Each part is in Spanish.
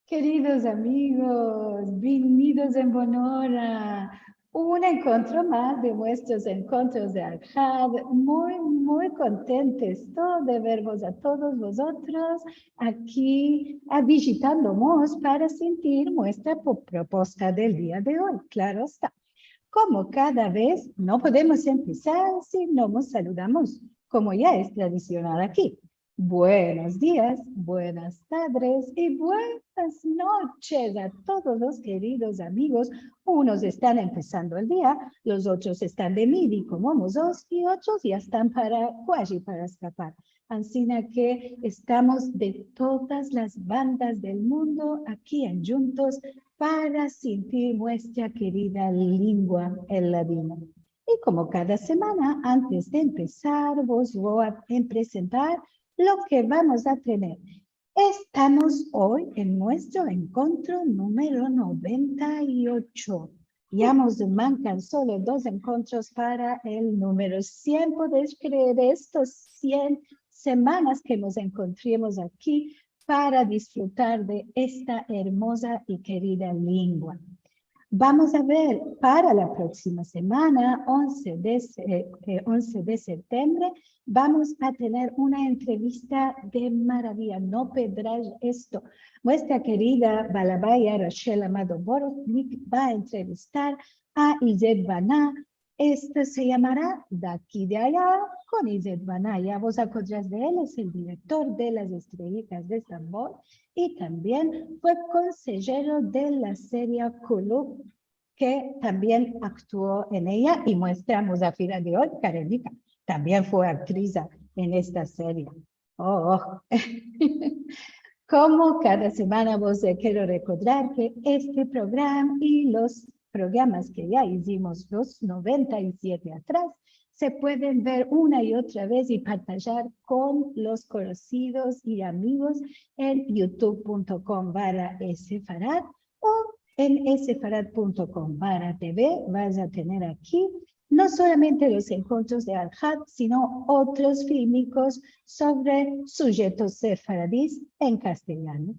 Queridos amigos, bienvenidos en Bonora. Un encuentro más de nuestros encuentros de Arjad. Muy contentos de vervos a todos vosotros aquí visitándonos para sentir nuestra propuesta del día de hoy. Claro está. Como cada vez no podemos empezar si no nos saludamos, como ya es tradicional aquí. Buenos días, buenas tardes y buenas noches a todos los queridos amigos. Unos están empezando el día, los otros están de midi como nosotros y otros ya están casi para escapar. Así que estamos de todas las bandas del mundo aquí en Juntos para sentir nuestra querida lengua, el ladino. Y como cada semana, antes de empezar, vos voy a presentar lo que vamos a tener. Estamos hoy en nuestro encuentro número 98. Ya nos mancan solo 2 encuentros para el número 100. ¿Podéis creer estos 100 semanas que nos encontremos aquí para disfrutar de esta hermosa y querida lengua? Vamos a ver para la próxima semana, 11 de septiembre, vamos a tener una entrevista de maravilla. No perdáis esto. Nuestra querida Balabaya Rachel Amado Borosnik va a entrevistar a Izet Baná. Esto se llamará De aquí de allá con Izet Baná. Ya vos acordáis de él, es el director de Las Estrellitas de Estambul y también fue consejero de la serie Kuluk, que también actuó en ella, y nuestra Musafira de hoy, Karenika, también fue actriz en esta serie. Como cada semana vos quiero recordar que este programa y los programas que ya hicimos los 97 atrás se pueden ver una y otra vez y partajar con los conocidos y amigos en youtube.com/Sefarad o en sefarad.com/TV. Vas a tener aquí no solamente los encuentros de Al-Had, sino otros fílmicos sobre sujetos sefaradíes en castellano.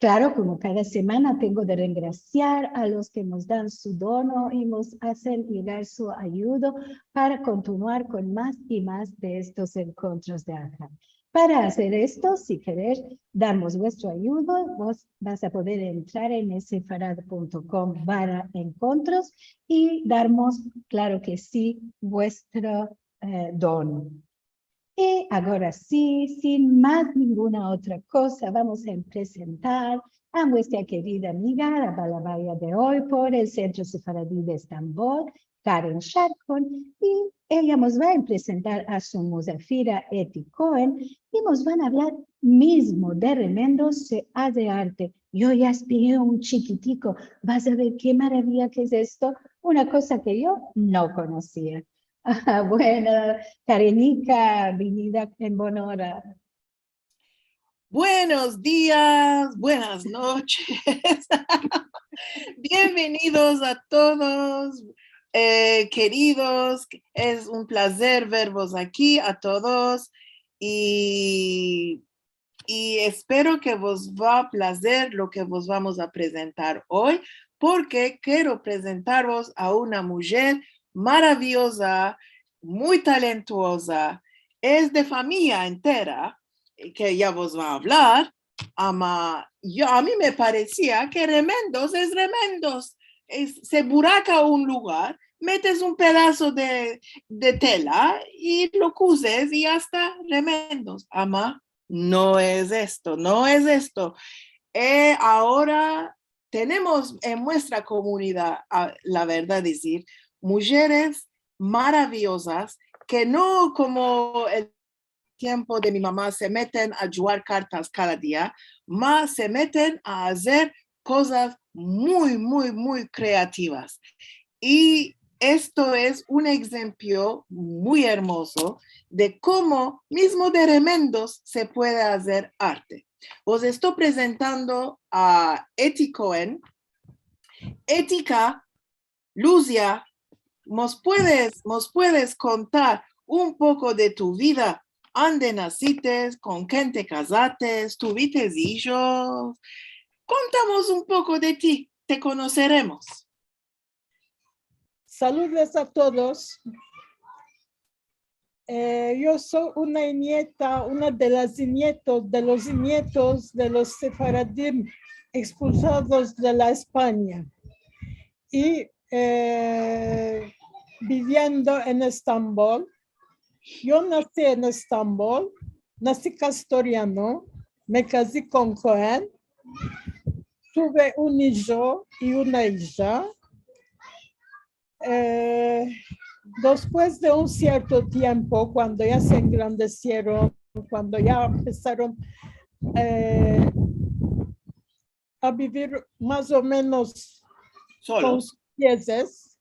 Claro, como cada semana tengo de regraciar a los que nos dan su dono y nos hacen llegar su ayuda para continuar con más y más de estos encuentros de Al-Had. Para hacer esto, si queréis darnos vuestra ayuda, vos vas a poder entrar en sefarad.com/encuentros y darnos, claro que sí, vuestro dono. Y ahora sí, sin más ninguna otra cosa, vamos a presentar a nuestra querida amiga, la balabaya de hoy por el Centro Sefaradí de Estambul, Karen Sharkon, y ella nos va a presentar a su Musafira Eti Cohen y nos van a hablar mismo de remendos se hace arte. Yo ya espié un chiquitico, vas a ver qué maravilla que es esto, una cosa que yo no conocía. Bueno, Karenika, vinida en Bonora. Buenos días, buenas noches. Bienvenidos a todos, queridos. Es un placer vervos aquí a todos y espero que vos va a placer lo que vos vamos a presentar hoy, porque quiero presentaros a una mujer maravillosa, muy talentosa, es de familia entera, que ya vos va a hablar. A mí me parecía que remendos es remendos. Se buraca un lugar, metes un pedazo de tela y lo cuses y hasta remendos. Ama, no es esto, no es esto. Ahora tenemos en nuestra comunidad, la verdad decir, mujeres maravillosas que no como el tiempo de mi mamá se meten a jugar cartas cada día, más se meten a hacer cosas muy creativas. Y esto es un ejemplo muy hermoso de cómo mismo de remendos se puede hacer arte. Os estoy presentando a Eti Cohen. Etika, Lucia, ¿nos puedes contar un poco de tu vida ande nacites, con quién te casates, tuvites hijos. Contamos un poco de ti, te conoceremos. Saludos a todos. Yo soy una nieta, una de las nietos de los sefaradim expulsados de la España y viviendo en Estambul. Yo nací en Estambul, nací castoriano, me casé con Cohen, tuve un hijo y una hija. Después de un cierto tiempo, cuando ya se engrandecieron, cuando ya empezaron a vivir más o menos Solo. con sus pies,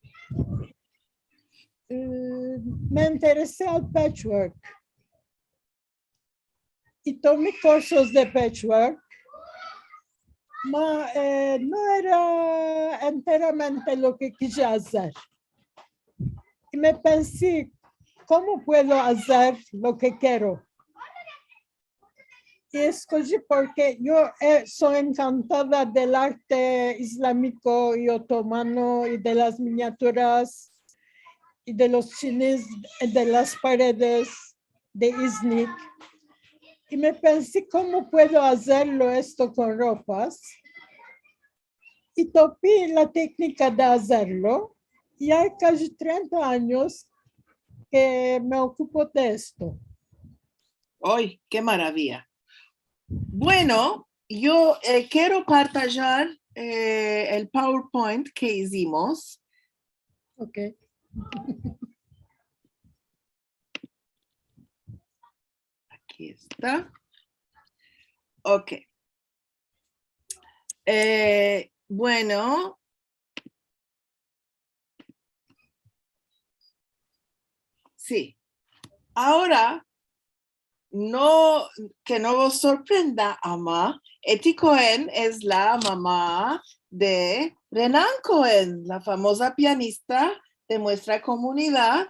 me interesé al patchwork y tomé cursos de patchwork. No era enteramente lo que quería hacer. Y me pensé, ¿cómo puedo hacer lo que quiero? Y escogí porque yo soy encantada del arte islámico y otomano y de las miniaturas y de los chines, de las paredes de Iznik. Y me pensé, ¿cómo puedo hacerlo esto con ropas? Y topé la técnica de hacerlo. Y hay casi 30 años que me ocupo de esto. ¡Ay, qué maravilla! Bueno, yo quiero partajar el PowerPoint que hicimos. Ok. Aquí está. Ok. Bueno. Sí. Ahora, no, que no os sorprenda, Ama. Eti Cohen es la mamá de Renan Cohen, la famosa pianista de nuestra comunidad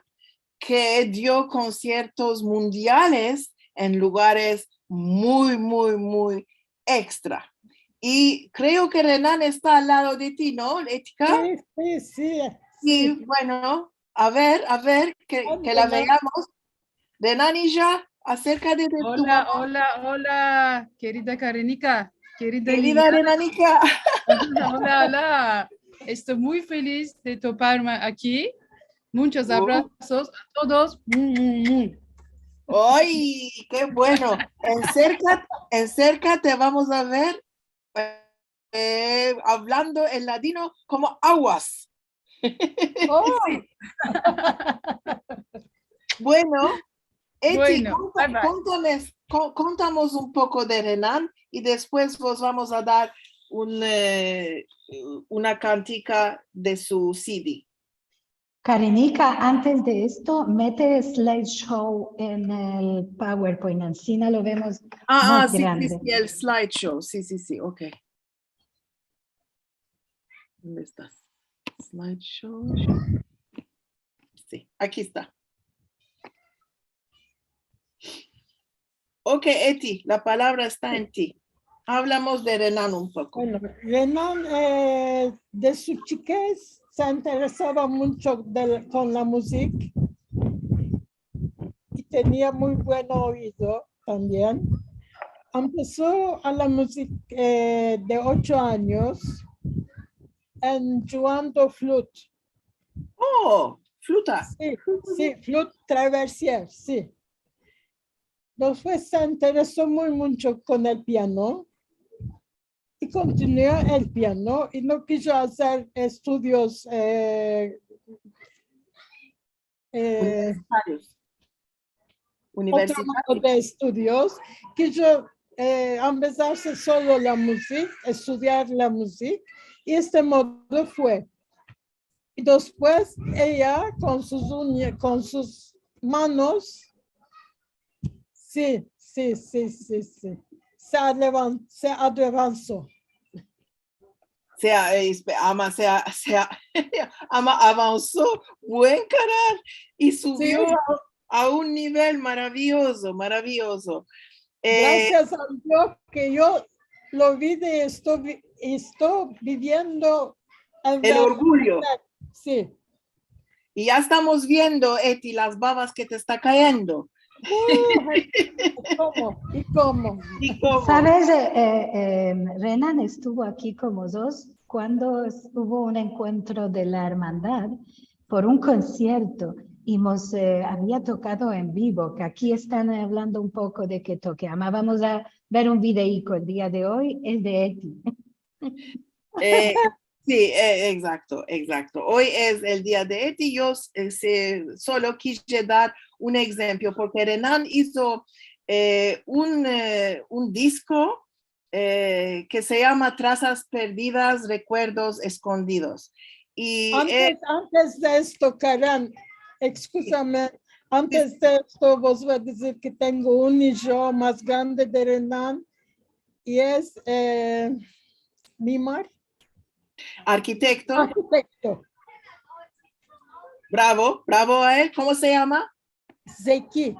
que dio conciertos mundiales en lugares muy, muy, muy extra. Y creo que Renan está al lado de ti, ¿no, Etika? Sí. Y bueno, a ver, que la veamos. Renan y ya, acércate de tu mamá. Hola, querida Karenika, querida Querida Renanica. Hola. Estoy muy feliz de toparme aquí. Muchos abrazos a todos. ¡Ay, qué bueno! En cerca te vamos a ver hablando en ladino como aguas. Oh. Bueno, Eti, Bueno, bye. contamos un poco de Renan y después vos vamos a dar una cantica de su CD. Karenika, antes de esto, mete slideshow en el PowerPoint, así no lo vemos más Sí, grande. sí, el slideshow. Sí, ok. ¿Dónde estás? Slideshow. Sí, aquí está. Ok, Eti, la palabra está en ti. Hablamos de Renan un poco. Bueno, Renan de su chiquez se interesaba mucho con la música y tenía muy buen oído también. Empezó a la música de 8 años jugando flute. Oh, fluta. Sí, flute traversier, sí. Después se interesó mucho con el piano y continuó el piano y no quiso hacer estudios otro modo de estudios. Quiso empezarse solo la música, estudiar la música y este modo fue. Y después ella con sus uñas, con sus manos, sí. Se avanzó. Ama avanzó, buen canal, y subió a un nivel maravilloso, maravilloso. Gracias a Dios que yo lo vi de estoy viviendo en El orgullo. Sí. Y ya estamos viendo, Eti, las babas que te está cayendo. ¿Cómo? ¿Y cómo? ¿Y cómo? Sabes, Renan estuvo aquí como dos cuando hubo un encuentro de la hermandad por un concierto y había tocado en vivo, que aquí están hablando un poco de que toqueamos. Vamos a ver un videico el día de hoy, es de Eti. Sí, exacto, exacto. Hoy es el día de Eti. Yo solo quise dar un ejemplo porque Renan hizo un disco que se llama Trazas Perdidas, Recuerdos Escondidos. Y antes de esto, Karen, excúsame, antes de esto vos vas a decir que tengo un hijo más grande de Renan y es Mimar. Arquitecto. Arquitecto. Bravo, bravo a él. ¿Cómo se llama? Zeki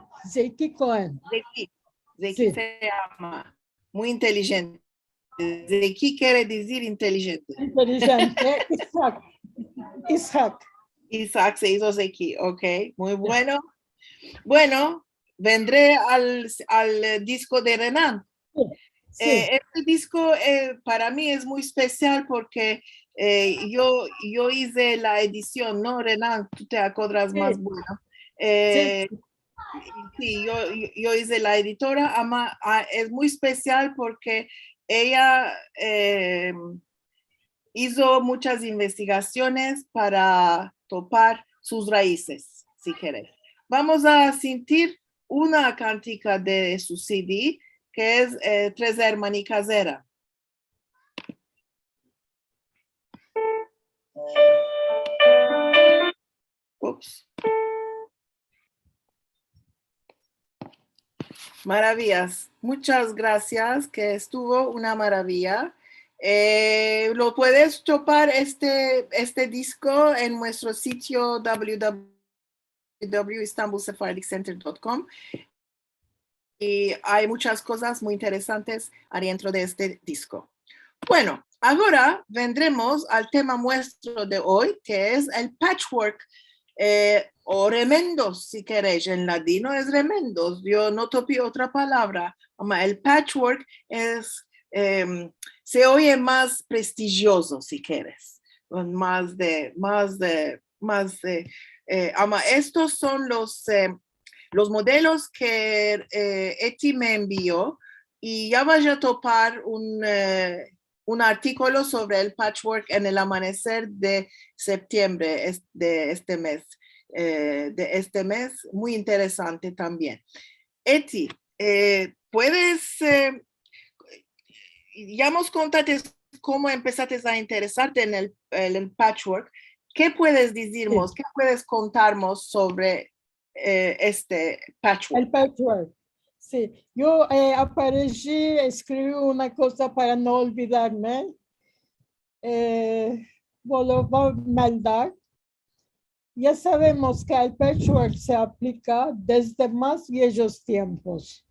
Cohen. Zeki Sí. se llama. Muy inteligente. Zeki quiere decir inteligente. Inteligente. Isaac se hizo Zeki, ok, muy bueno. Bueno, vendré al disco de Renan. Sí. Este disco para mí es muy especial porque yo hice la edición, ¿no, Renan? Tú te acuerdas Sí. más bueno. Sí. Sí, yo hice la editora. Es muy especial porque ella hizo muchas investigaciones para topar sus raíces, si querés. Vamos a sentir una cantica de su CD, que es Tres Hermanicas Era. Ups. Maravillas. Muchas gracias, que estuvo una maravilla. Lo puedes topar este disco en nuestro sitio www.istanbulsephardiccenter.com y hay muchas cosas muy interesantes adentro de este disco. Bueno, ahora vendremos al tema nuestro de hoy, que es el patchwork o remendos, si queréis. En latino es remendos. Yo no topé otra palabra. El patchwork se oye más prestigioso, si quieres. Estos son los modelos que Eti me envió y ya vaya a topar un artículo sobre el patchwork en el amanecer de septiembre de este mes, muy interesante también. Eti, puedes, ya nos contaste cómo empezaste a interesarte en el patchwork. ¿Qué puedes decirnos, qué puedes contarnos sobre este patchwork? El patchwork. Sí, yo aparecí, escribí una cosa para no olvidarme. Voy a mandar. Ya sabemos que el patchwork se aplica desde más viejos tiempos.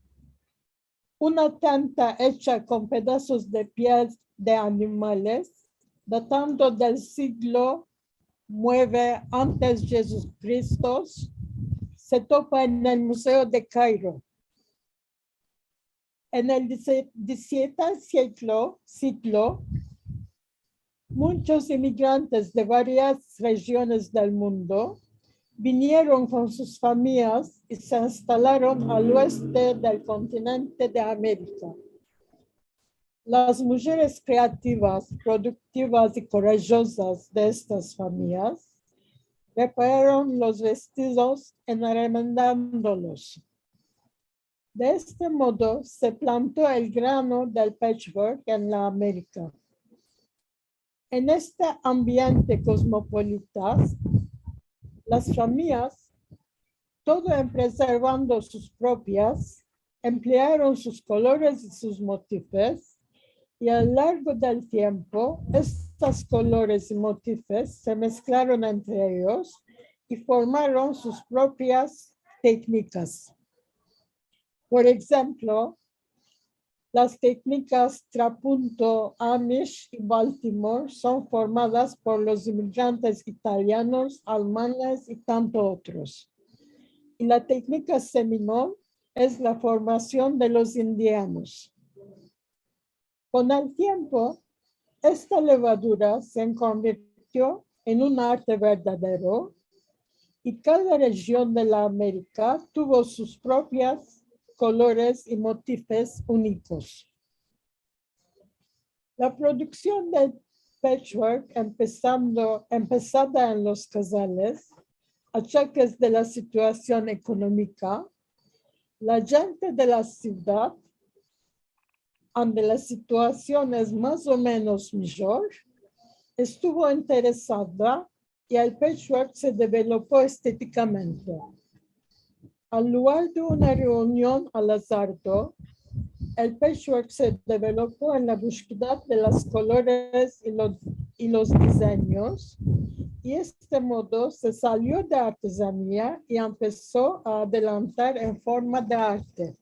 Una tanta hecha con pedazos de piel de animales, datando del siglo IX antes de Jesucristo, se topa en el Museo de Cairo. En el XVII siglo, muchos inmigrantes de varias regiones del mundo vinieron con sus familias y se instalaron al oeste del continente de América. Las mujeres creativas, productivas y corajosas de estas familias repararon los vestidos enremendándolos. De este modo se plantó el grano del patchwork en la América. En este ambiente cosmopolita, las familias, todo en preservando sus propias, emplearon sus colores y sus motifs, y a lo largo del tiempo, estos colores y motifs se mezclaron entre ellos y formaron sus propias técnicas. Por ejemplo, las técnicas Trapunto, Amish y Baltimore son formadas por los inmigrantes italianos, alemanes y tantos otros. Y la técnica Seminole es la formación de los indianos. Con el tiempo, esta levadura se convirtió en un arte verdadero y cada región de la América tuvo sus propios colores y motifos únicos. La producción del patchwork, empezada en los casales, a choques de la situación económica, la gente de la ciudad, donde la situación es más o menos mejor, estuvo interesada y el patchwork se desarrolló estéticamente. Al lugar de una reunión al azar, el patchwork se desarrolló en la búsqueda de los colores y los diseños, y de este modo se salió de artesanía y empezó a adelantar en forma de arte.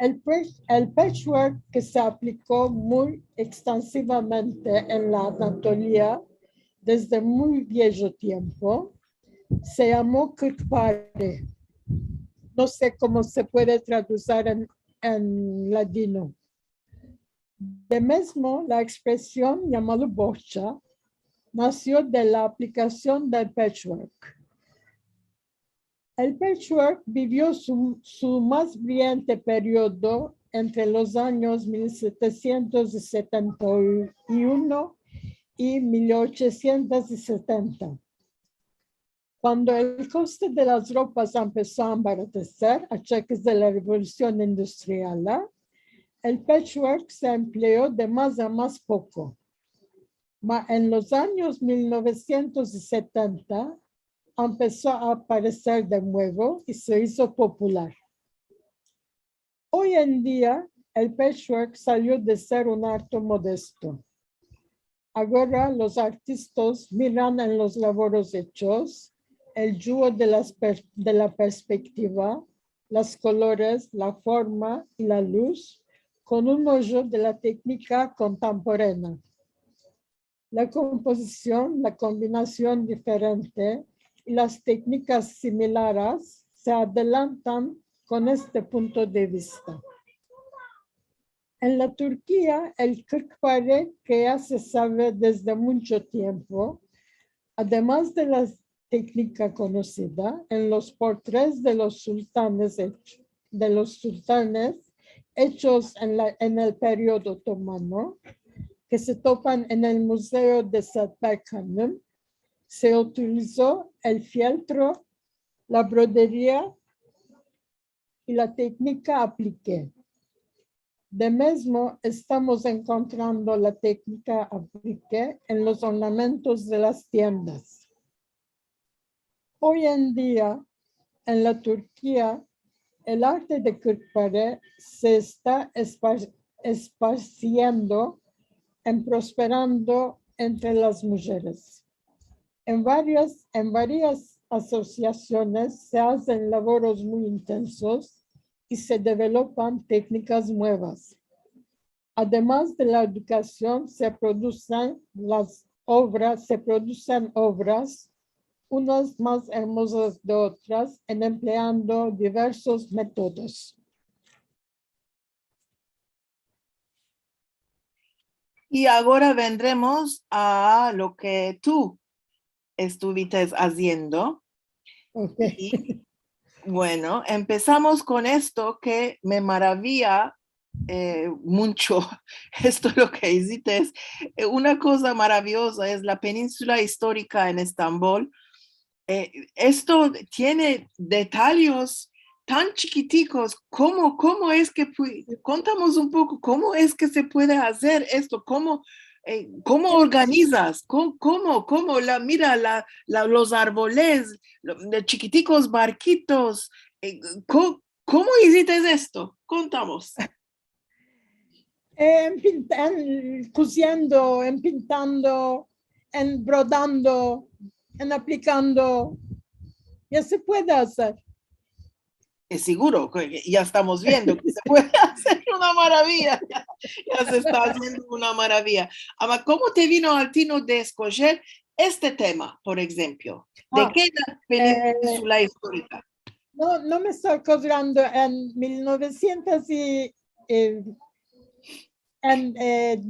El patchwork, que se aplicó muy extensivamente en la Anatolia desde muy viejo tiempo, se llamó kirkpare. No sé cómo se puede traducir en latino. De mismo, la expresión llamada bocha nació de la aplicación del patchwork. El patchwork vivió su más brillante periodo entre los años 1771 y 1870. Cuando el coste de las ropas empezó a embaratecer a choques de la revolución industrial, el patchwork se empleó de más a más poco. En los años 1970 empezó a aparecer de nuevo y se hizo popular. Hoy en día, el patchwork salió de ser un arte modesto. Ahora los artistas miran en los labores hechos el juego de la perspectiva, los colores, la forma y la luz, con un ojo de la técnica contemporánea. La composición, la combinación diferente y las técnicas similares se adelantan con este punto de vista. En la Turquía, el kirkpare, que ya se sabe desde mucho tiempo, además de la técnica conocida en los portretes de los sultanes hechos en el periodo otomano, que se topan en el Museo de Sattberk-Hanım, se utilizó el fieltro, la brodería y la técnica apliqué. De mismo, estamos encontrando la técnica apliqué en los ornamentos de las tiendas. Hoy en día, en la Turquía, el arte de kirkpare se está esparciendo y prosperando entre las mujeres. En varias asociaciones se hacen labores muy intensos y se desarrollan técnicas nuevas. Además de la educación, se producen obras, unas más hermosas de otras, empleando diversos métodos. Y ahora vendremos a lo que tú estuviste haciendo. Okay. Y, bueno, empezamos con esto que me maravilla mucho. Esto lo que hiciste es una cosa maravillosa, es la península histórica en Estambul. Esto tiene detalles tan chiquiticos. ¿Cómo es que, contamos un poco, cómo es que se puede hacer esto? ¿Cómo organizas? Mira los árboles, los chiquiticos barquitos? ¿Cómo hiciste esto? Contamos. Cosiendo, pintando, brodando, en aplicando. Ya se puede hacer. Es seguro, que ya estamos viendo que se puede hacer una maravilla. Ya se está haciendo una maravilla. Ahora, ¿cómo te vino al tino de escoger este tema, por ejemplo? ¿De Ah, qué península histórica? No me estoy acordando. En 1900 y en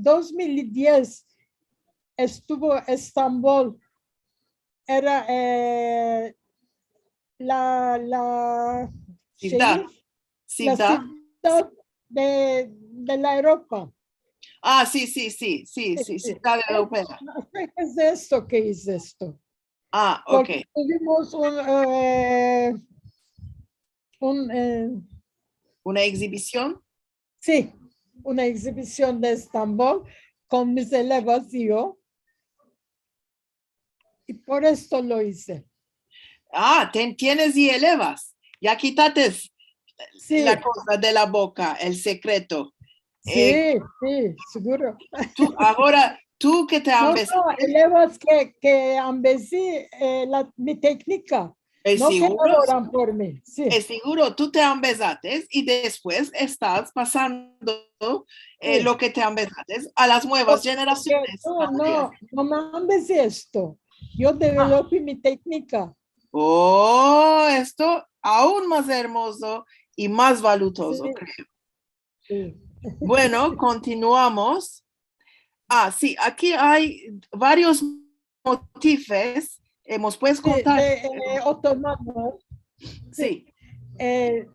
2010 estuvo Estambul. Era la Ciudad. la Ciudad. ciudad de la Europa. Ah, sí, Ciudad Europea. No sé qué es esto, qué es esto. Ah, ok. Porque tuvimos ¿Una exhibición? sí, una exhibición de Estambul con mis elevas y yo. Y por esto lo hice. Ah, tienes y elevas. Ya quítate Sí, la cosa de la boca, el secreto. sí, seguro. Ahora, tú que te No, han no, elevas que ambeci mi técnica, es no que seguro, laboran por mí. Sí, es seguro, tú te empezaste y después estás pasando sí. lo que te empezaste a las nuevas generaciones. No me ambeci esto. Yo developé mi técnica. Oh, esto aún más hermoso y más valuoso, Sí, creo. sí. Bueno, continuamos. Ah, sí, aquí hay varios motifs. ¿Nos puedes Sí, contar? de otomano. Sí, Eh,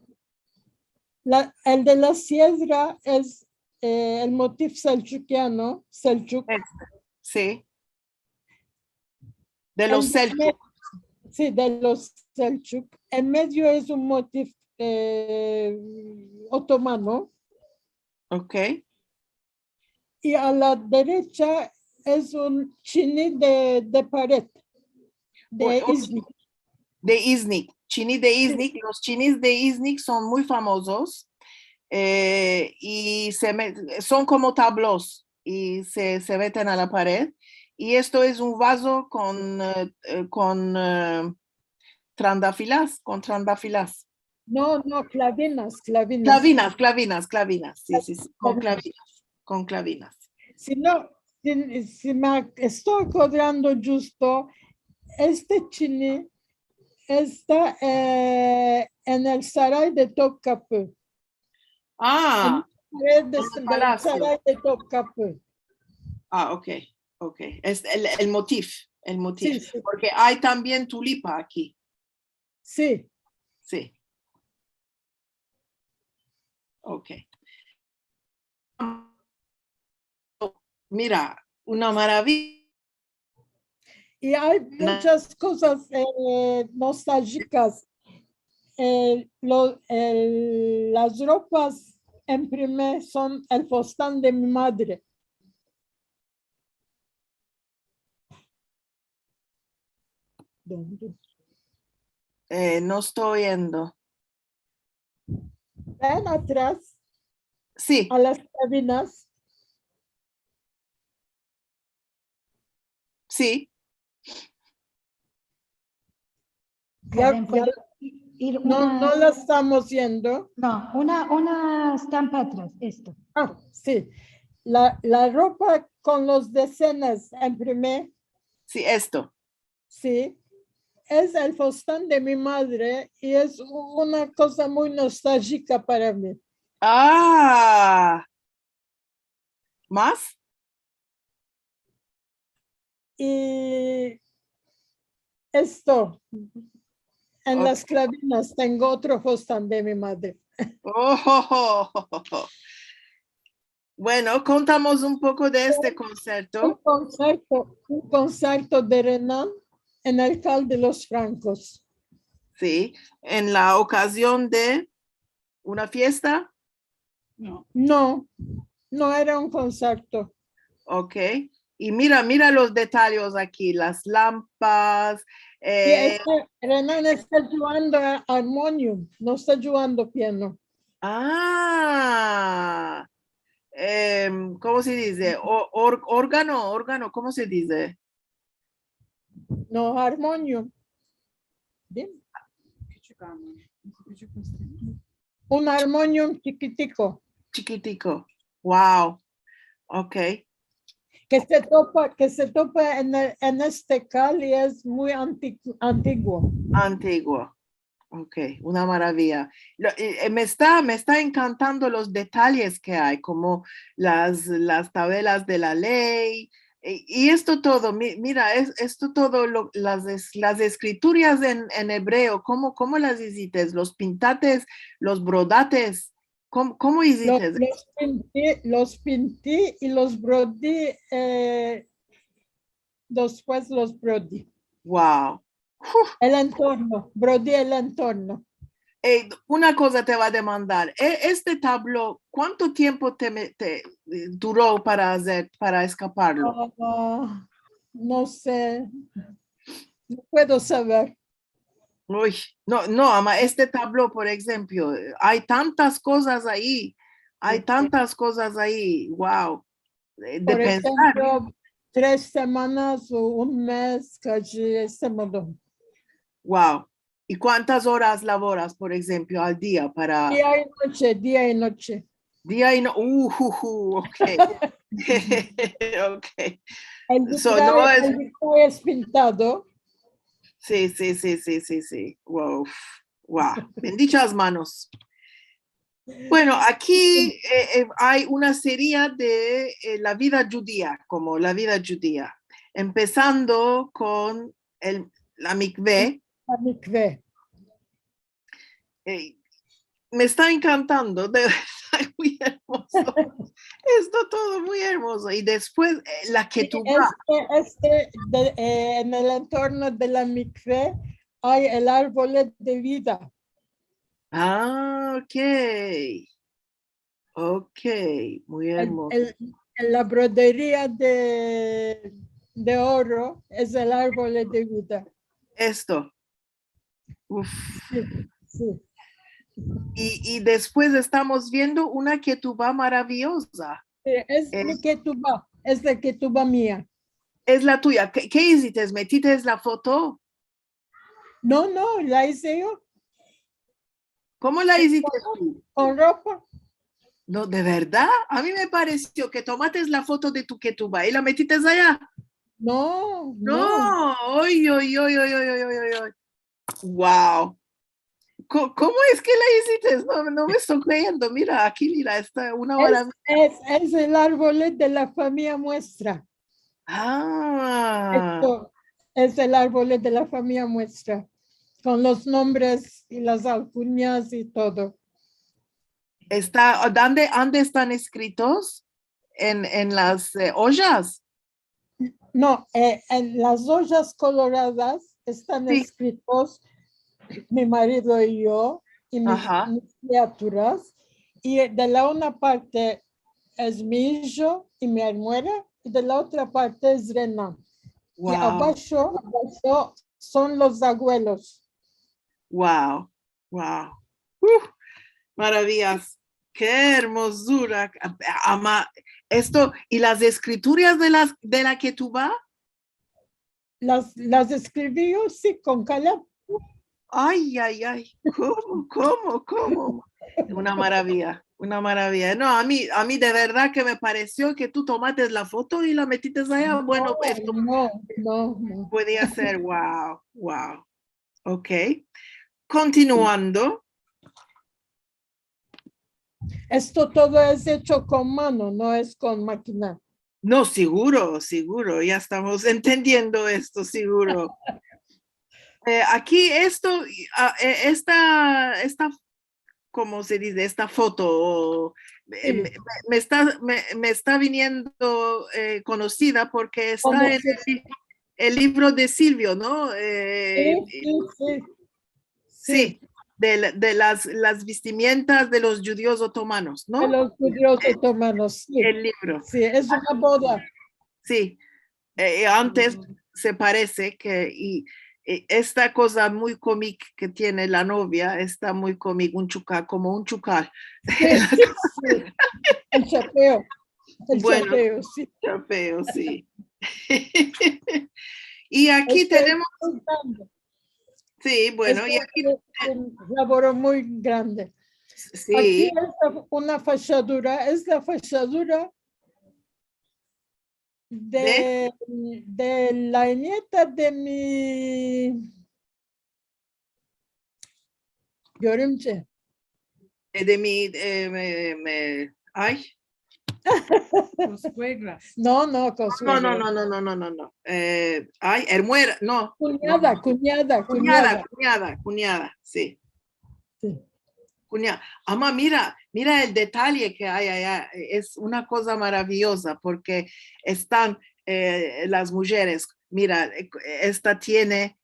el de la sierra es el motif selchuquiano, Selchuk. sí, de los El de Seljuk. sí, de los Selchuk. En medio es un motif otomano Ok. y a la derecha es un chiní de pared, de Izmir. De Iznik, chiní de Sí, Iznik. Los chinis de Iznik son muy famosos y son como tablos y se meten a la pared. Y esto es un vaso con trandafilas, no, clavinas. Clavinas, sí, con clavinas. Si no, si me estoy acordando justo, este chiní está en el Saray de Topkapı. En Ah, la pared en el del palacio. Saray de Topkapı. Ah, ok. Es el motif, Sí, sí, porque hay también tulipa aquí. sí. Sí, ok. Mira, una maravilla. Y hay muchas cosas nostálgicas. Las ropas en primer son el fostán de mi madre. ¿Dónde? No estoy yendo. Ven atrás Sí, a las cabinas. sí. Karen, ¿puedo ir No la estamos viendo. No, una estampa atrás, esto. Ah, sí. La ropa con los decenas en primer, Sí, esto. sí, es el fostán de mi madre y es una cosa muy nostálgica para mí. Ah, ¿más? Y esto, en Ok. las clavinas tengo otro fostán de mi madre. Oh. Bueno, contamos un poco de este concierto. Un concierto de Renan en el Cal de los Francos. Sí, en la ocasión de una fiesta. No era un concierto. Ok. Y mira los detalles aquí, las lámparas. Y Renan está jugando armonium, no está jugando piano. Ah, ¿cómo se dice? Órgano, ¿cómo se dice? No, armonium. Bien. Un armonium chiquitico Chiquitico. Wow. Ok. que se topa en este Cali, es muy antiguo. Antiguo. Ok, una maravilla. Me está encantando los detalles que hay, como las tabelas de la ley. Y esto todo, mira, esto todo, las escrituras en hebreo, ¿cómo las hiciste? Los pintates, los brodates, ¿cómo hiciste? Los pinté y los brodí, después los brodí. Wow. El entorno, brodí el entorno. Una cosa te va a demandar. Este tabló, ¿cuánto tiempo te duró para escaparlo? No sé, no puedo saber. Uy, no, ama, este tabló, por ejemplo, hay tantas cosas ahí, wow, de Por pensar, ejemplo, 3 semanas o un mes casi se mudó. wow. ¿Y cuántas horas laboras, por ejemplo, al día para Día y noche, día y noche. día y no? Ok. Ok. El So, no es, vitray es pintado. sí. Wow, wow. Bendichas manos. Bueno, aquí hay una serie de la vida judía, como la vida judía, empezando con la mikveh. La mikveh. Me está encantando, de verdad, muy hermoso. Esto todo muy hermoso. Y después la ketubá. En el entorno de la mikveh hay el árbol de vida. Ah, ok, muy hermoso. La brodería de oro es el árbol de vida. Esto. Uf. Sí. Y después estamos viendo una ketubá maravillosa. Es mi ketubá, es la ketubá mía. Es la tuya. ¿Qué hiciste? ¿Metiste la foto? No, la hice yo. ¿Cómo la hiciste tú? Con ropa. No, de verdad. A mí me pareció que tomaste la foto de tu ketubá y la metiste allá. No. No, oy. Wow. ¿Cómo es que la hiciste? No me estoy creyendo. Mira, aquí, mira, está una hora. Es el árbol de la familia muestra. Ah, Esto es el árbol de la familia muestra, con los nombres y las alcunias y todo. ¿Dónde están escritos? En las ollas. No, en las ollas coloradas están Sí. escritos mi marido y yo y mis criaturas. Y de la una parte es mi hijo y mi almohada, y de la otra parte es Renan. Wow. Y abajo son los abuelos. Wow. Maravillas. Qué hermosura. Ama, esto, y las escrituras de la ketubá. Las escribí yo, sí, con Caleb. Ay. ¿Cómo? Una maravilla. No, a mí de verdad que me pareció que tú tomaste la foto y la metiste allá. Bueno, esto No. podía ser, wow. Ok. Continuando. Esto todo es hecho con mano, no es con máquina. No, seguro, ya estamos entendiendo esto, seguro. Aquí esta, ¿cómo se dice? Esta foto Sí. me está viniendo conocida porque está en el libro de Silvio, ¿no? Sí, de las vestimentas de los judíos otomanos, ¿no? De los judíos otomanos, sí. El libro. Sí, es una boda. Sí, antes se parece que esta cosa muy cómica que tiene la novia está muy cómica, como un chucal. Sí. El chapeo. Bueno, Chapeo, sí. chapeo, sí. Y aquí Este es tenemos, muy grande. sí, bueno, y Este aquí, es un labor muy grande. sí, Aquí es una fachadura, es la fachadura de la nieta de mi görümce. de mi, ay, Los suegras. No, no, no, consuegra. no. Ay, hermuera, no. Cuñada, cuñada. Cuñada, sí. Sí. Cuñada. Ama, mira el detalle que hay allá. Es una cosa maravillosa porque están las mujeres. Mira, esta tiene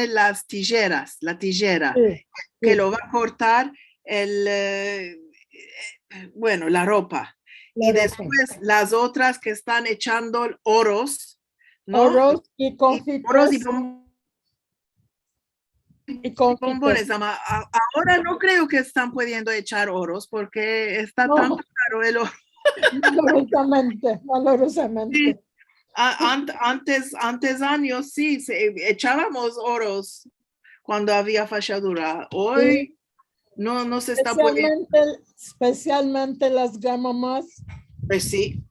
las tijeras, la tijera, Sí, que sí, lo va a cortar bueno, la ropa. la Y ropa. después las otras que están echando oros, ¿no? Oros y Y confites. oros y Y confites. bombones. Ahora no creo que están pudiendo echar oros porque está No. tan caro el oro. Valorosamente, valorosamente. Sí. Antes años sí, echábamos oros cuando había fachadura. Hoy no se está pudiendo. Especialmente las grandmamás. Pues sí.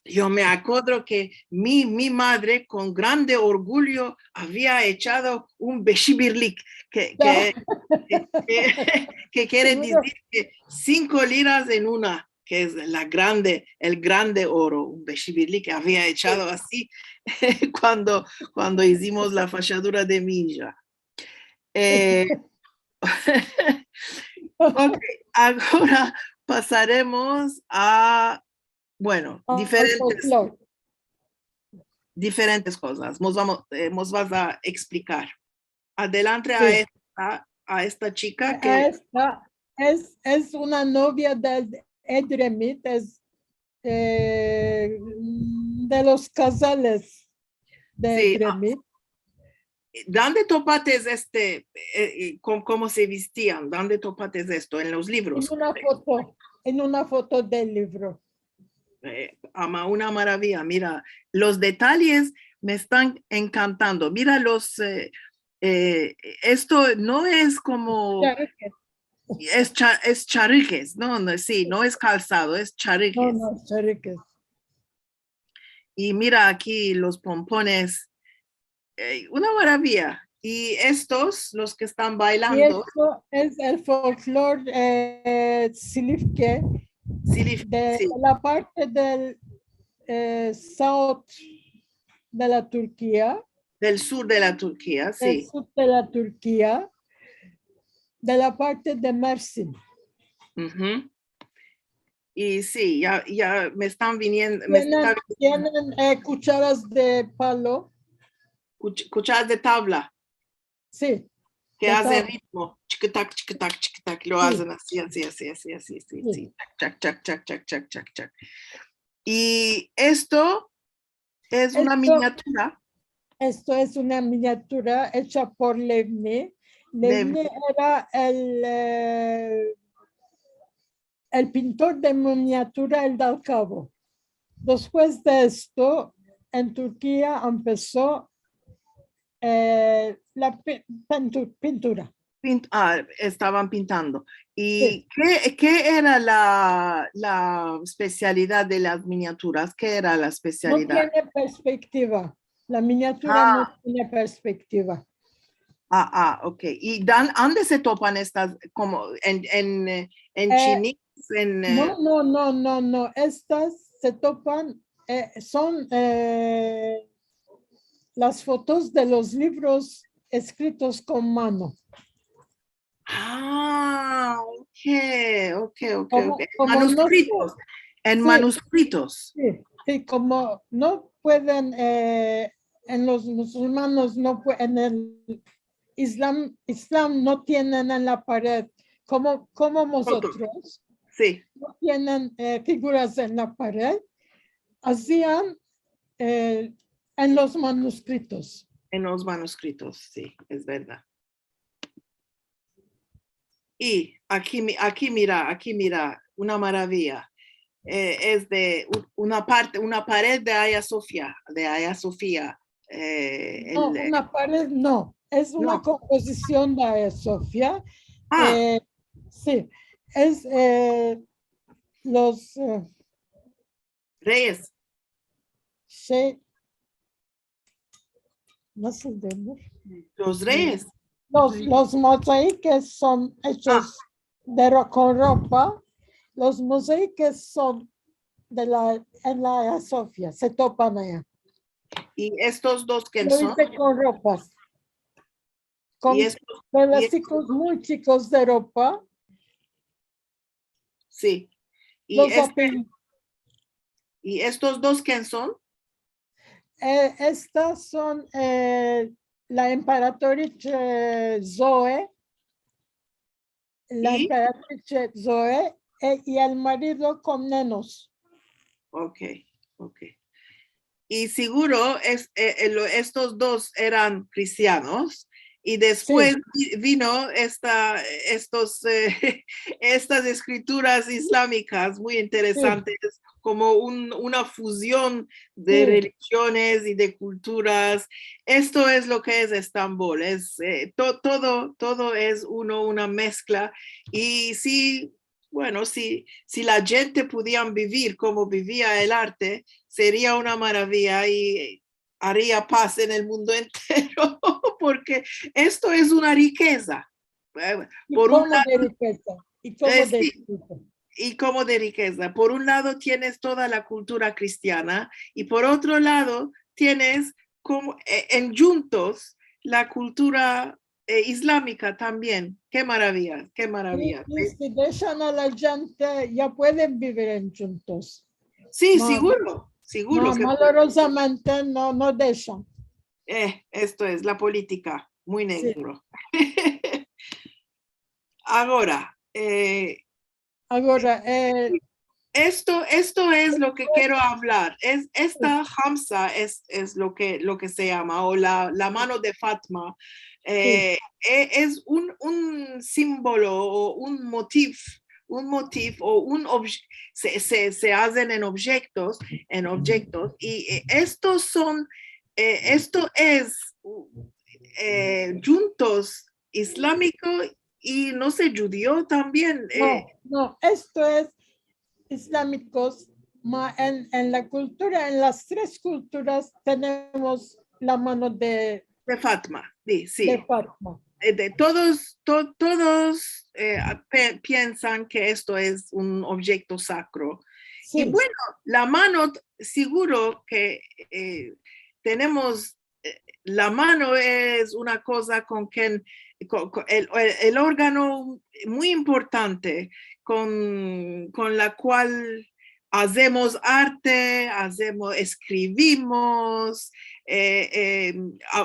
Yo me acuerdo que mi madre con grande orgullo había echado un beshibirlik, que quiere decir que 5 liras en una, que es el grande oro, un beshibirlik que había echado así cuando hicimos la fachadura de mi hija. Ok, ahora pasaremos a, bueno, diferentes cosas. Nos vas a explicar. Adelante Sí. a esta chica que Esta es una novia de Edremit, es de los casales de sí. Edremit. ¿Dónde topates cómo se vestían? ¿Dónde topates esto? En los libros. En una foto del libro. Ama, una maravilla. Mira, los detalles me están encantando. Mira esto no es como, es charriques, sí, no es calzado, es charriques. No, charriques. Y mira aquí los pompones, una maravilla. Y estos, los que están bailando. Y esto es el folclore silifke de sí. la parte del south de la Turquía. Del sur de la Turquía, sí. Del sur de la Turquía, de la parte de Mersin. Uh-huh. Y sí, ya me están viniendo. Tienen cucharas de palo. Cucharas de tabla. Sí. Que hacen ritmo. Chiquitac, chiquitac, chiquitac. Lo hacen así. Sí. Chac. Y esto es una miniatura. Esto es una miniatura hecha por Levni. Levni era el pintor de miniatura El Dalcavo. Después de esto, en Turquía empezó la pintura. Estaban pintando. ¿Y sí. ¿Qué era la especialidad de las miniaturas? ¿Qué era la especialidad? No tiene perspectiva. La miniatura no tiene perspectiva. Ok. ¿Y dónde se topan estas? ¿Como en chinis? No. Estas se topan, son las fotos de los libros escritos con mano. Ok. Como manuscritos. Manuscritos. Sí, como no pueden, en los musulmanes, en el Islam no tienen en la pared, como nosotros, sí. No tienen figuras en la pared, hacían en los manuscritos. En los manuscritos, sí, es verdad. Y aquí mira, una maravilla. es de una pared de Hagia Sophia, No, una pared no, es una No. composición de Hagia Sophia. Ah, Sí, es los Reyes. no sé de Los Reyes. los mosaicos son hechos con ropa. Los mosaicos son en la Hagia Sophia, se topan allá. Y estos dos que Lo son. hice con ropas, con Y estos, pedacicos muy chicos de ropa. sí. Los apilé. ¿Y estos dos quién son? Estas son la emperatriz Zoe, la ¿Y? emperatriz Zoe y el marido con nenos. Ok. Y seguro estos dos eran cristianos y después vino estas escrituras islámicas muy interesantes, como una fusión de religiones y de culturas. Esto es lo que es Estambul, todo es una mezcla. Y sí, bueno, si la gente pudieran vivir como vivía el arte, sería una maravilla y haría paz en el mundo entero, porque esto es una riqueza. Por un lado, de riqueza. Y como de riqueza. Por un lado tienes toda la cultura cristiana y por otro lado tienes como en juntos la cultura islámica también. Qué maravilla, qué maravilla. Y si dejan a la gente, ya pueden vivir juntos. Sí, No, seguro. No, malorosamente no dejan. Esto es la política, muy negro. Sí. Ahora, esto es lo que quiero hablar. Esta Hamza es lo que se llama, o la mano de Fatma. Es un símbolo o un motif o se hacen en objetos y esto es juntos islámico y no sé, judío también. No, esto es islámicos. En la cultura, en las tres culturas tenemos la mano de Fatma, sí. De Fatma. Todos piensan que esto es un objeto sacro. Sí. Y bueno, la mano, seguro que tenemos, la mano es una cosa con el órgano muy importante con la cual hacemos arte, escribimos,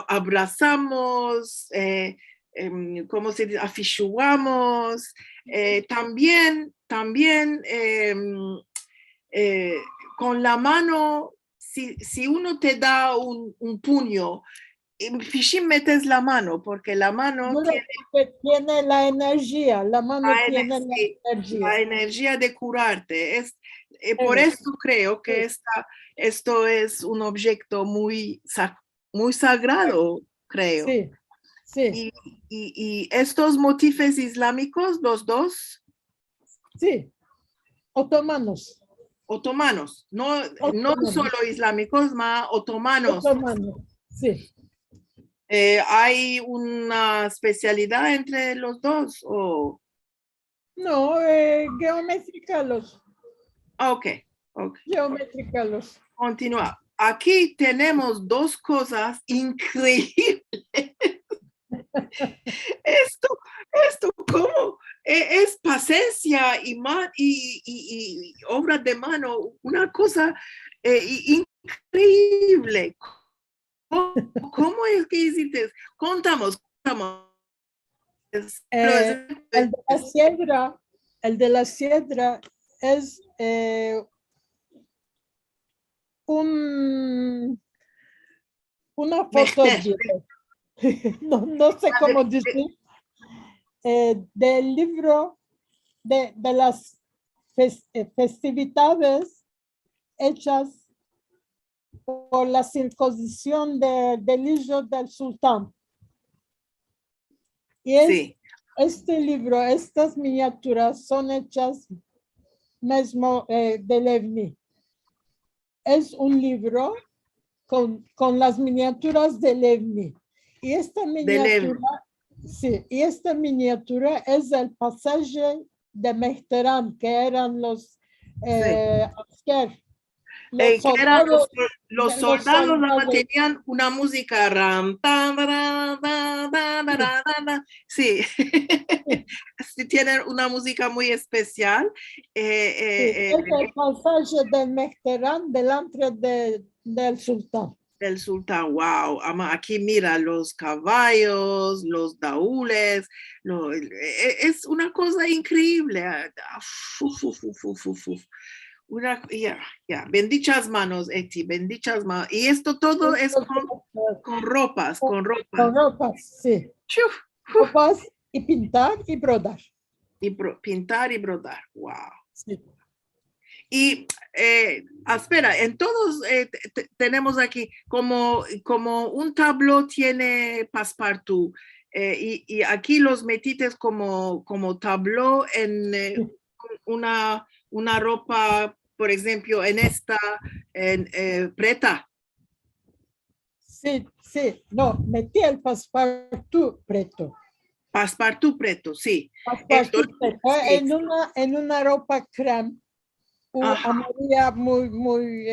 abrazamos, ¿cómo se dice? Afichuamos, también con la mano, si uno te da un puño, Fishim metes la mano, porque la mano tiene la energía, la mano tiene la energía. La energía de curarte. Por eso creo que esto es un objeto muy sagrado, creo. Sí. Y estos motifs islámicos, los dos. Sí, otomanos. No solo islámicos, más otomanos. Sí. ¿Hay una especialidad entre los dos? ¿O? No, geométricos. Ok. Geométricos. Continúa. Aquí tenemos dos cosas increíbles. Esto ¿cómo? Es paciencia y obra de mano, una cosa increíble. ¿Cómo es que hiciste? Contamos. El de la siedra es una foto no sé cómo decir del libro de las festividades hechas por la circuncisión del hijo del sultán. Y Sí. este libro, estas miniaturas son hechas mismo de Levni. Es un libro con las miniaturas de Levni. Y esta miniatura, sí, y esta miniatura es el pasaje de Mehterán, que eran los asker, Que eran los soldados soldados. tenían una música ram, tan, da, da, da, da, da, da, da. Sí. Sí, tienen una música muy especial. Es el pasaje de Mehterán delante del sultán. El sultán, wow, aquí mira los caballos, los daúles, es una cosa increíble. Bendichas manos, Eti, bendichas manos. Y esto todo es con ropas, con ropas. Con ropas, sí. Ropas y pintar y brodar. Y pintar y brodar, wow. Sí. Y espera, en todos tenemos aquí como un tablo tiene Passepartout y aquí los metites como tablo en una ropa, por ejemplo, en esta preta. Sí, sí, no, metí el Passepartout preto. Passepartout preto, sí. Passepartout preto, sí. en una ropa creme. Amarilla muy muy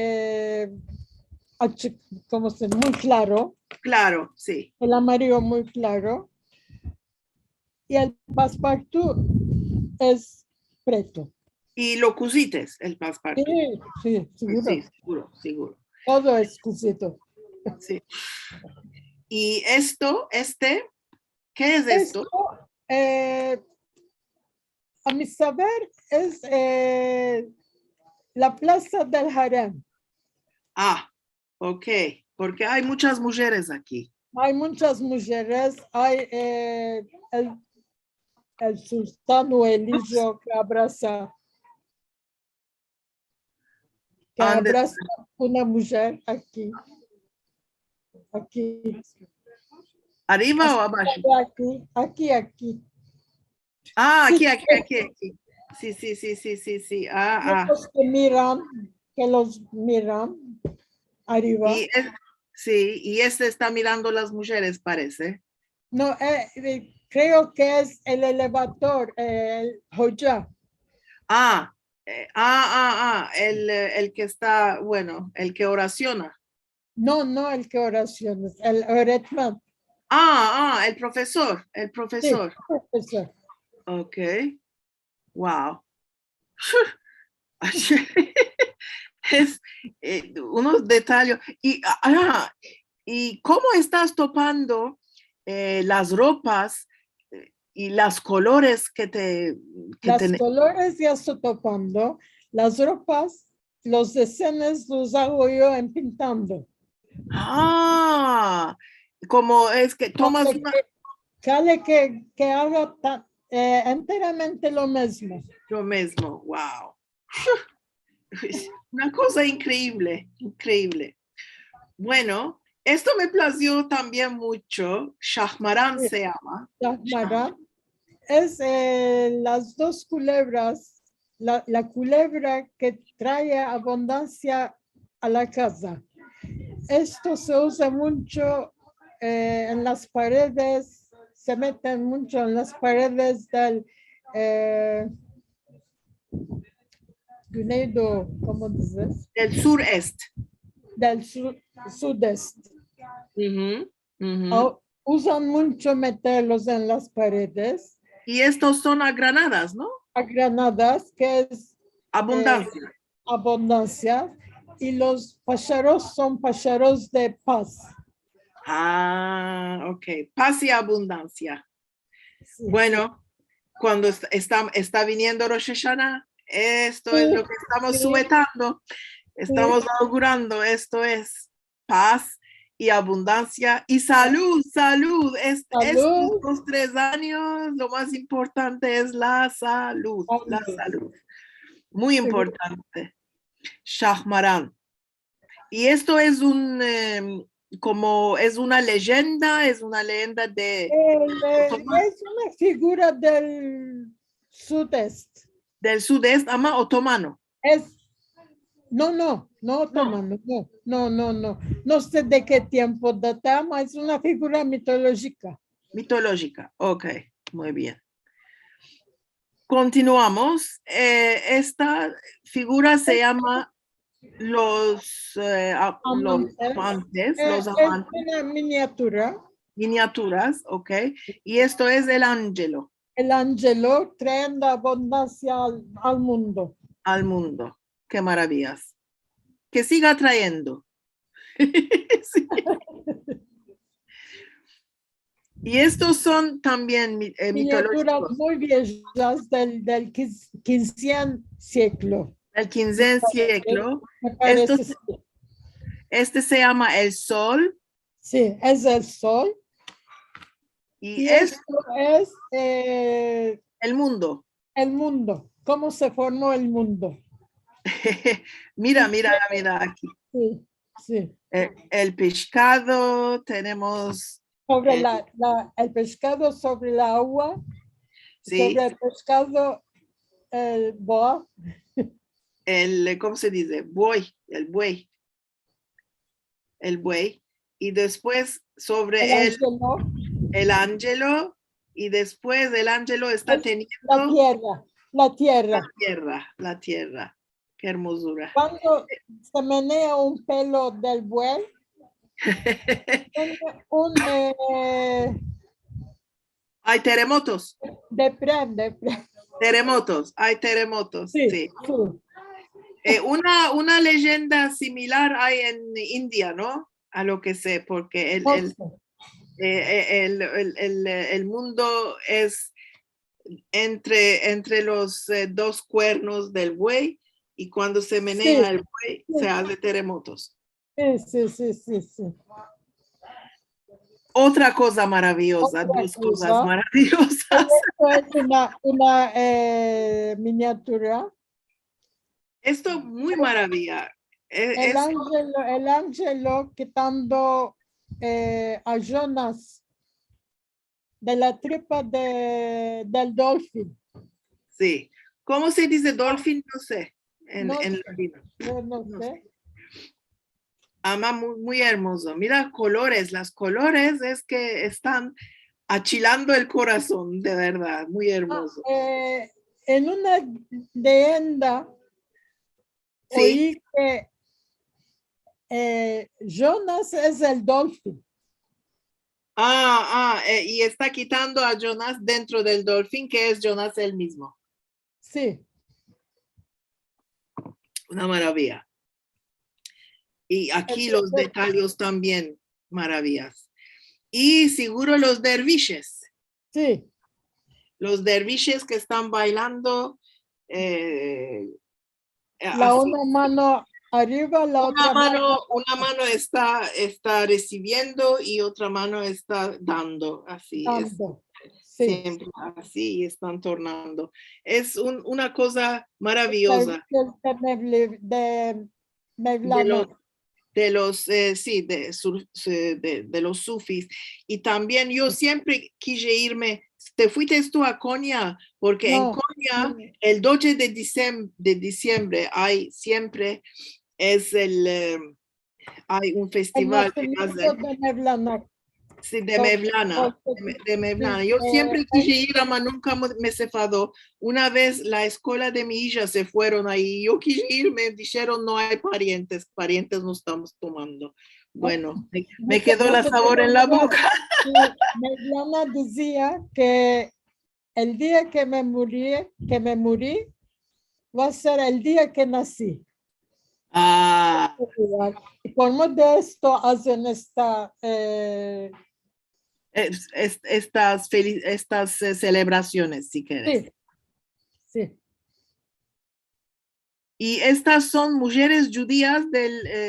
claro. Claro, sí. El amarillo muy claro. Y el Passepartout es preto. ¿Y lo cosites, el Passepartout? Sí, seguro. Sí, seguro. Todo es cosito. Sí. ¿Y qué es esto? A mi saber, es la plaza del harem. Ok, porque hay muchas mujeres aquí. Hay muchas mujeres, hay el sultán o el hijo que abraza una mujer aquí. ¿Arriba o abajo? Aquí. Aquí. Sí. Que los miran arriba. Y este está mirando las mujeres, parece. No, creo que es el elevador, el Hoja. El que está, bueno, el que oraciona. No el que oraciona, el öğretmen. El profesor. Sí, el profesor. Ok. Wow. Es unos detalles. ¿Y cómo estás topando las ropas y los colores colores ya estoy topando. Las ropas, los diseños los hago yo en pintando. Como es que tomas que haga enteramente lo mismo. Lo mismo, wow. Una cosa increíble. Bueno, esto me plació también mucho. Shahmaran se llama. Shahmaran es las dos culebras, la culebra que trae abundancia a la casa. Esto se usa mucho en las paredes, se meten mucho en las paredes del Güneydoğu, ¿cómo dices? Del sureste. Del sudeste. Usan mucho meterlos en las paredes. Y estos son agranadas, ¿no? Agranadas, que es abundancia. Abundancia. Y los pájaros son pájaros de paz. Ok. Paz y abundancia. Sí, bueno, cuando está viniendo Rosh Hashanah, esto es lo que estamos sujetando, estamos augurando, esto es paz y abundancia y salud. Estos 3 años, lo más importante es la salud. Muy importante. Shahmaran. Y esto es como es una leyenda de Es una figura del sudeste. del sudeste, ama otomano. No otomano, no. No sé de qué tiempo datamos, es una figura mitológica. Mitológica. Ok, muy bien. Continuamos. Esta figura se llama los amantes, Es una miniatura. miniaturas, ok. Y esto es el ángelo El ángelo trayendo abundancia al mundo. al mundo. Qué maravillas. Que siga trayendo. Sí. Y estos son también Miniaturas mitológicos. muy viejas del 15 siglo. Del 15 siglo. Me parece, Este se llama el sol. sí, es el sol. Y Y es esto es el mundo. el mundo, cómo se formó el mundo. Mira aquí. Sí. El pescado, tenemos, Sobre el pescado sobre el agua, sí, sobre el pescado, el boa, ¿cómo se dice? El buey. Y después sobre ángelo, el ángelo, y después el ángelo está teniendo la tierra. la tierra. Qué hermosura. Cuando se menea un pelo del buey, tiene Hay terremotos. deprende. Terremotos, hay terremotos, sí. Una leyenda similar hay en India, ¿no? A lo que sé, porque el mundo es entre los dos cuernos del buey, y cuando se menea el buey se hace terremotos. Sí. Otra cosa maravillosa, dos cosas maravillosas. Esto es una miniatura. Esto muy maravilla. El ángelo quitando a Jonas de la tripa del dolfín. Sí. ¿Cómo se dice dolphin? No sé. No En sé. latino. No sé. Ama muy hermoso. Mira, colores. Las colores es que están achilando el corazón, de verdad. Muy hermoso. En una leyenda Sí. oí que Jonas es el dolfín. Y está quitando a Jonas dentro del dolfín, que es Jonas el mismo. Sí. Una maravilla. Y aquí los detalles también, maravillas. Y seguro los derviches. Sí. Los derviches que están bailando. Una mano arriba, la otra mano. Una mano está recibiendo y otra mano está dando. Así dando. es. Siempre así, y están tornando. Es una cosa maravillosa. De los sufis. Y también yo siempre quise irme. ¿Te fuiste tú a Konya? Porque en Konya el 12 de diciembre hay siempre hay un festival de Mevlana. Yo siempre quise ir, pero nunca me se enfadó. Una vez la escuela de mi hija se fueron ahí. Yo quise ir, me dijeron no hay parientes no estamos tomando. Bueno, me quedó la sabor en la boca. Mevlana decía que el día que me morí va a ser el día que nací. Y por modesto hacen estas celebraciones, si quieres. Sí. Y estas son mujeres judías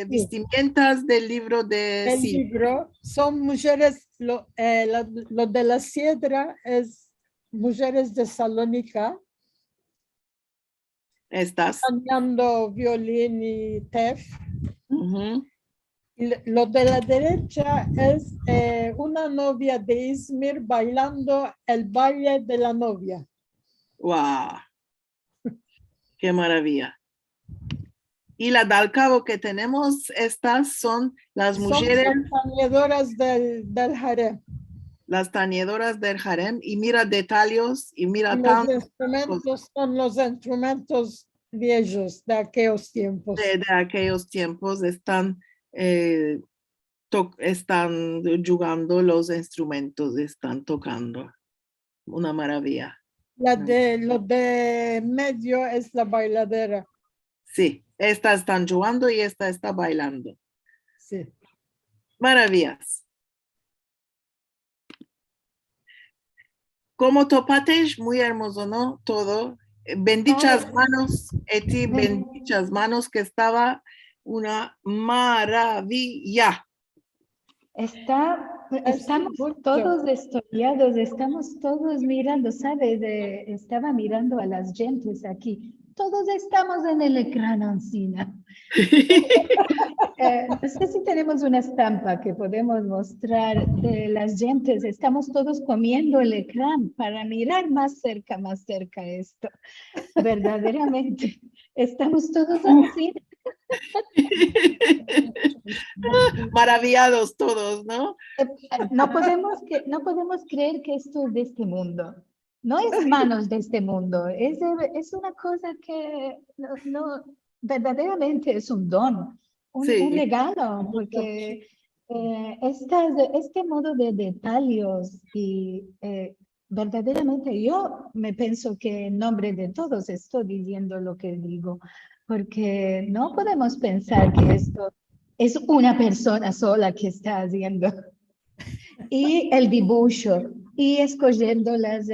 vestimentas del libro de el libro. Son mujeres, lo de la Siedra es mujeres de Salónica. Estás. enseñando violín y tef. Ujú. Y lo de la derecha es una novia de Izmir bailando el baile de la novia. Wow. Qué maravilla. Y la del cabo que tenemos, estas son las Son mujeres, compañeras del harem. las tañedoras del harem. Y mira detalles y mira Los tanto instrumentos son los instrumentos viejos de aquellos tiempos. de aquellos tiempos. Están, están jugando los instrumentos, están tocando. Una maravilla. Lo de medio es la bailadera. Sí, estas están jugando y esta está bailando. Sí. Maravillas. Como topatesh, muy hermoso, ¿no? Todo. Bendichas manos, Eti, bendichas manos, que estaba una maravilla. Estamos mucho. todos estudiados, estamos todos mirando, ¿sabes? Estaba mirando a las gentes aquí. Todos estamos en el ecrán, Ancina. No sé si tenemos una estampa que podemos mostrar de las gentes. Estamos todos comiendo el ecrán para mirar más cerca esto. Verdaderamente, estamos todos así. Maravillados todos, ¿no? No podemos creer que esto es de este mundo. No es manos de este mundo. Es una cosa que verdaderamente es un don, un Sí. regalo, porque este modo de detalles y verdaderamente yo me pienso que en nombre de todos estoy diciendo lo que digo, porque no podemos pensar que esto es una persona sola que está haciendo. Y el dibujo, y escogiendo las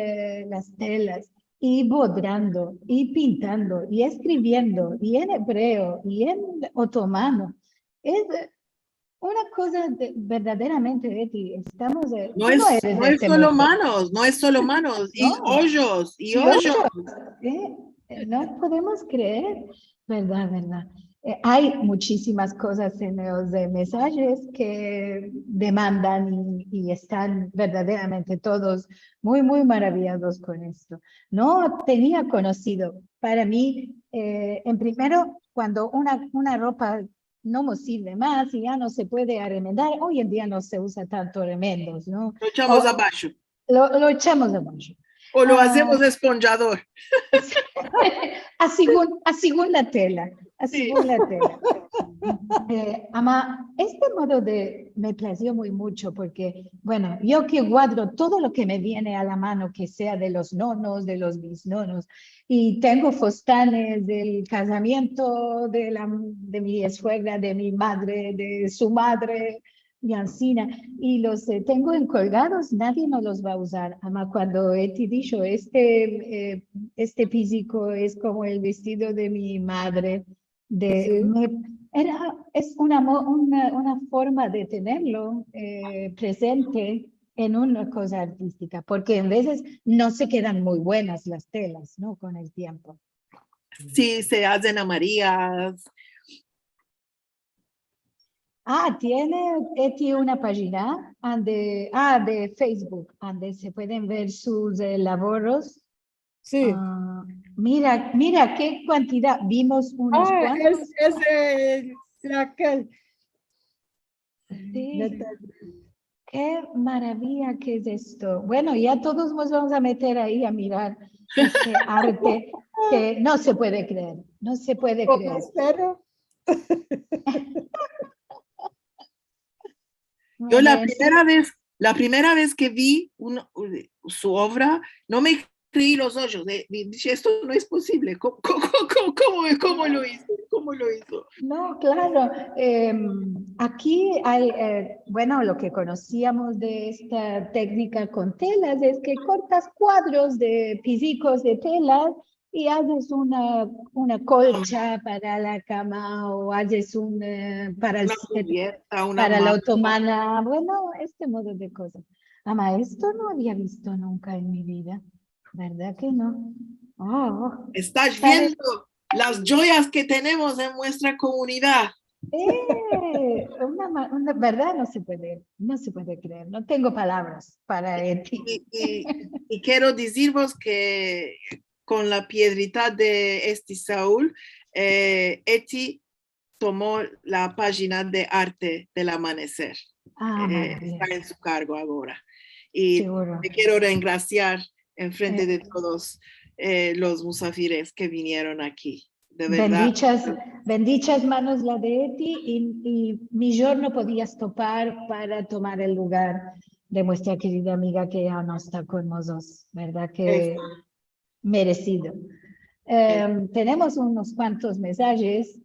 telas, y borrando, y pintando, y escribiendo, y en hebreo, y en otomano. Es una cosa verdaderamente, Betty, estamos... No tú es, no eres no de es este solo mundo. manos, no es solo manos, y No. hoyos, y Y hoyos. no podemos creer, verdad. Hay muchísimas cosas en los mensajes que demandan y están verdaderamente todos muy maravillados con esto. No tenía conocido, para mí, en primero, cuando una ropa no me sirve más y ya no se puede remendar, hoy en día no se usa tanto remendos, ¿no? Lo echamos O abajo. lo echamos abajo. O lo hacemos esponjador. A según la tela, a Sí. según la tela. Ama, este modo me plació muy mucho porque, bueno, yo que guardo todo lo que me viene a la mano, que sea de los nonos, de los bisnonos, y tengo fostanes del casamiento de mi suegra, de mi madre, de su madre, mi ancina, y los tengo encolgados, nadie no los va a usar. Ama, cuando he dicho, este físico es como el vestido de mi madre, Sí. es una forma de tenerlo presente en una cosa artística, porque en veces no se quedan muy buenas las telas, ¿no? Con el tiempo. Sí, se hacen amarillas. Tiene una página de Facebook, donde se pueden ver sus laboros. Sí. Mira qué cantidad, vimos unos cuantos. Aquel. Sí. Qué maravilla que es esto. Bueno, ya todos nos vamos a meter ahí a mirar este arte que no se puede creer, no se puede creer. Espero. Yo Bueno, la primera vez que vi su obra, no me creí los ojos. Dije, esto no es posible. ¿Cómo lo hizo? ¿Cómo lo hizo? no, claro. Aquí hay, bueno, lo que conocíamos de esta técnica con telas es que cortas cuadros de pisicos de telas y haces una colcha para la cama o haces para Una cubierta, una para la manta. otomana. Bueno, este modo de cosas. Ama, esto no había visto nunca en mi vida, ¿verdad que no? Oh, ¿Estás ¿sabes? viendo? las joyas que tenemos en nuestra comunidad. Una verdad no se puede creer. No tengo palabras para Eti. Y quiero deciros que con la piedrita de Saúl, Eti tomó la página de arte del amanecer. Está en su cargo ahora. Y seguro. te quiero regraciar en frente de todos los musafires que vinieron aquí. De verdad. Bendichas manos la de Eti y mi giorno podías topar para tomar el lugar de nuestra querida amiga que ya no está con nosotros, ¿verdad? Que merecido. Tenemos unos cuantos mensajes,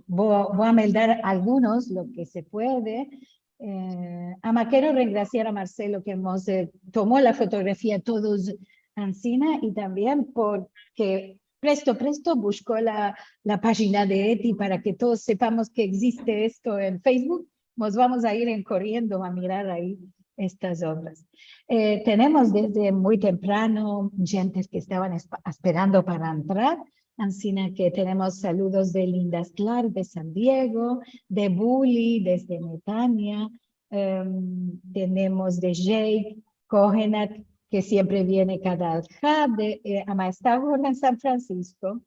voy a meldar algunos, lo que se puede. Quiero regraciar a Marcelo que nos tomó la fotografía todos Ancina y también porque presto buscó la página de Eti para que todos sepamos que existe esto en Facebook. Nos vamos a ir corriendo a mirar ahí estas obras. Tenemos desde muy temprano gente que estaban esperando para entrar. Así que tenemos saludos de Linda Sklar de San Diego, de Bully desde Netanya, tenemos de Jake Kohenak, que siempre viene cada alja, está ahora en San Francisco,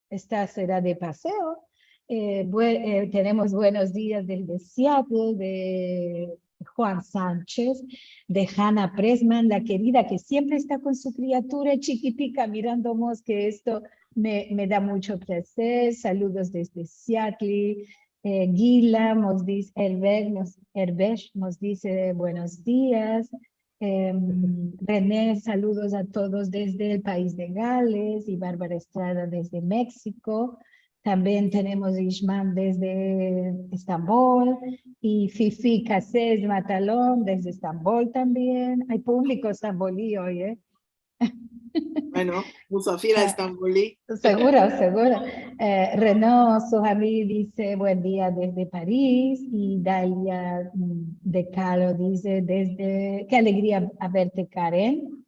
esta será de paseo. Tenemos buenos días desde Seattle, de Juan Sánchez, de Hannah Pressman, la querida que siempre está con su criatura chiquitica mirándonos, que esto me da mucho placer. Saludos desde Seattle. Gila nos dice, Herbesh nos dice buenos días. René, saludos a todos desde el país de Gales y Bárbara Estrada desde México. También tenemos Ishman desde Estambul y Fifi Casés Matalón desde Estambul también. Hay público estambulí hoy, ¿eh? Bueno, Musafira estambulí. Seguro. Renaud Sohami dice buen día desde París y Dalia de Calo dice desde, qué alegría verte Karen.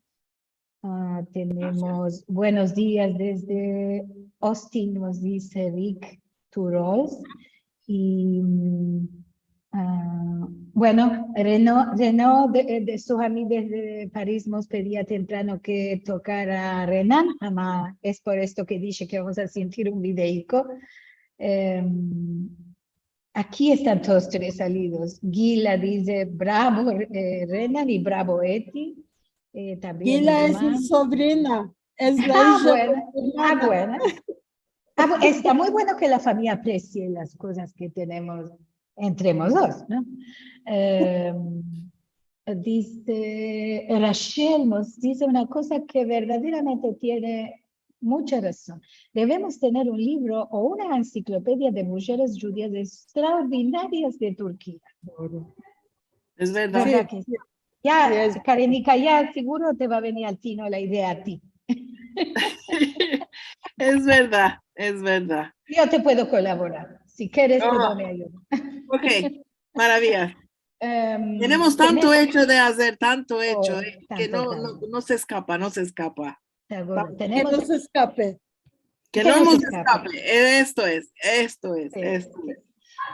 Tenemos buenos días desde Austin, nos dice Rick Turols. Y bueno, Renaud de Sohami desde París nos pedía temprano que tocara Renan, es por esto que dije que vamos a sentir un videico. Aquí están todos tres salidos. Gila dice bravo Renan y bravo Eti. También Gila es mi sobrina, es la hija buena. Está muy bueno que la familia aprecie las cosas que tenemos entre nosotros, ¿no? Dice Rachel, nos dice una cosa que verdaderamente tiene mucha razón. Debemos tener un libro o una enciclopedia de mujeres judías extraordinarias de Turquía. Es verdad. Sí. Ya, Karenika, ya seguro te va a venir al tino la idea a ti. Es verdad. Yo te puedo colaborar. Si quieres, te doy ayuda. Ok, maravilla. Tenemos tanto hecho de hacer, tanto hecho, que no se escapa. Seguro. Que no se escape. Que no nos escape. Esto es.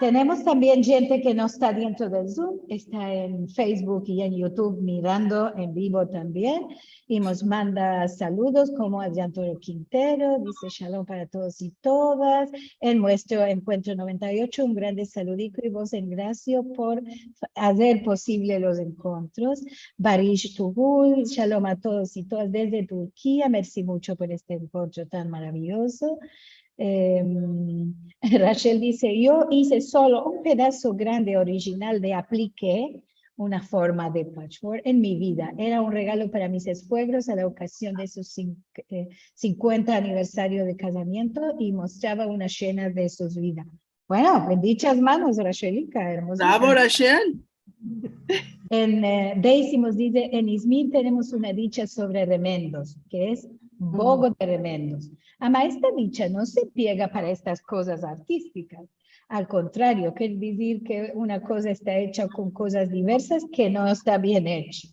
Tenemos también gente que no está dentro del Zoom, está en Facebook y en YouTube mirando en vivo también y nos manda saludos como Adrián Toro Quintero, dice shalom para todos y todas, en nuestro encuentro 98, un grande saludico y vos en gracia por hacer posible los encuentros. Barish Tugul, shalom a todos y todas desde Turquía, merci mucho por este encuentro tan maravilloso. Rachel dice, yo hice solo un pedazo grande original de apliqué una forma de patchwork en mi vida. Era un regalo para mis esfuegros a la ocasión de su 50 aniversario de casamiento y mostraba una escena de sus vidas. Bueno, bendichas manos, Rachelica, hermosa. Bravo, Rachel. Daisy nos dice, en Izmir tenemos una dicha sobre remendos, que es bogo de remendos. Esta dicha no se pega para estas cosas artísticas. Al contrario, quiere decir que una cosa está hecha con cosas diversas que no está bien hecho.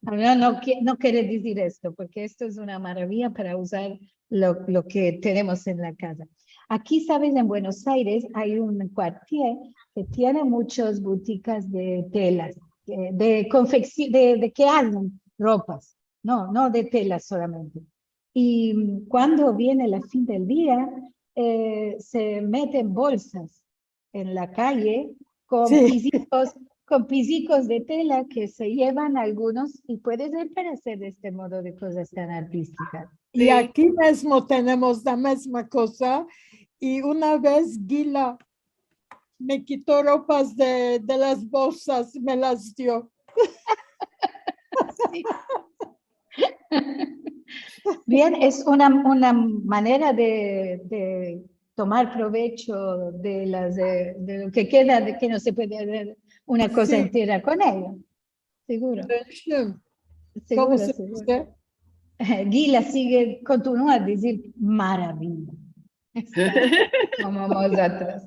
No quiere decir esto, porque esto es una maravilla para usar lo que tenemos en la casa. Aquí, sabes, en Buenos Aires hay un cuartier que tiene muchas boutiques de telas, de confección, de que hacen ropas, no de telas solamente. Y cuando viene la fin del día, se meten bolsas en la calle con Sí. pisicos de tela que se llevan algunos y puede ser para hacer de este modo de cosas tan artísticas. Y aquí mismo tenemos la misma cosa. Y una vez Gila me quitó ropas de las bolsas, me las dio. Sí. Bien, es una manera de tomar provecho de lo que queda, de que no se puede hacer una cosa Sí. entera con ello. Seguro, ¿Cómo seguro, se seguro. dice? Gila continúa a decir maravilla. Está como nosotros.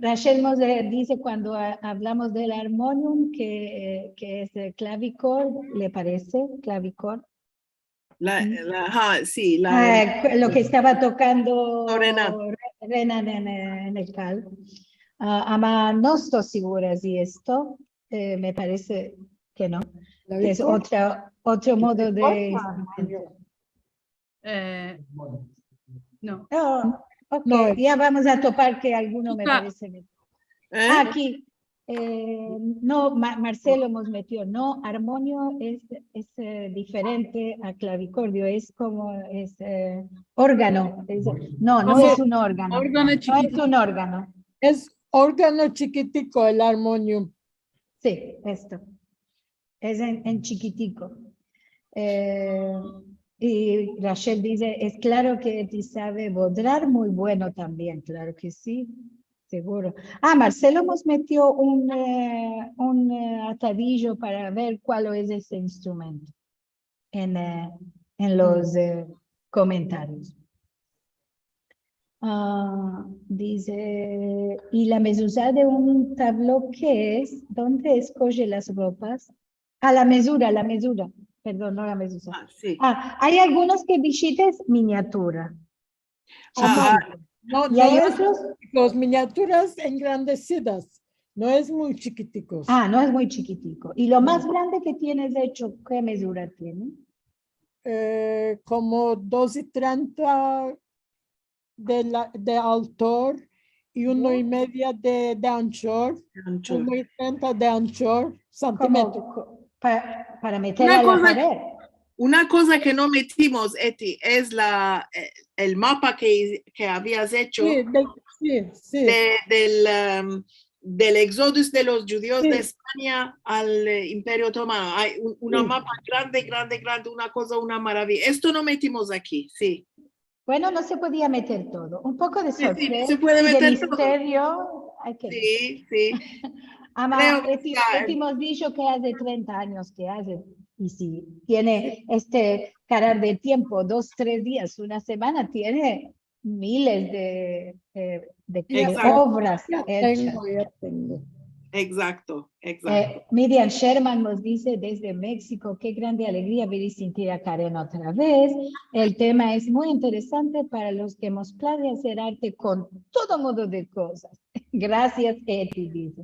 Rachel Moser dice cuando hablamos del armonium que es el clavichord, ¿le parece? Clavichord. Sí, Lo que estaba tocando Lorena. Renan en el cal. Ama no estoy segura si esto, me parece que no, que es otro modo de instrumento. No. Oh, ok, No, ya vamos a topar que alguno me Ah. parece bien. ¿Eh? Aquí, no, Marcelo nos metió, no, armonio es diferente a clavicordio, es como, es órgano, no es un órgano, Órgano no es chiquitito. un órgano, es órgano chiquitico el armonium. sí, esto, es en chiquitico. Y Rachel dice, es claro que ti sabe bodrar muy bueno también, claro que sí, seguro. Marcelo nos metió un atadillo para ver cuál es ese instrumento en los comentarios. Dice, ¿y la mezuzá de un tabló qué es? ¿Dónde escoge las ropas? La mesura, perdón, no la mezuzá. Sí. Hay algunos que visites miniatura. Ajá. No, Y no hay es otros, los miniaturas engrandecidas, no es muy chiquiticos. no es muy chiquitico. Y lo más grande que tienes hecho, ¿qué mesura tiene? Como 2,30 de altor y 1,5 de anchor, Ancho. 1,30 de anchor, centímetros. Para meter Una a la cosa, pared. una cosa que no metimos, Eti, es el mapa que habías hecho Sí. del éxodo de los judíos Sí. de España al Imperio Otomano. Hay una Sí. mapa grande, una cosa, una maravilla. Esto no metimos aquí, sí. Bueno, no se podía meter todo. Un poco de Sí, sorpresa se puede y de meter todo. misterio. Hay que Sí. Ama, Creo que hemos dicho que hace 30 años que hace. Y si tiene este carácter de tiempo, 2, 3 días, una semana, tiene miles de Exacto. obras hechas. Ya tengo. Exacto. Miriam Sherman nos dice desde México, qué grande alegría ver y sentir a Karen otra vez. El tema es muy interesante para los que hemos planeado hacer arte con todo modo de cosas. Gracias, Eti, dice.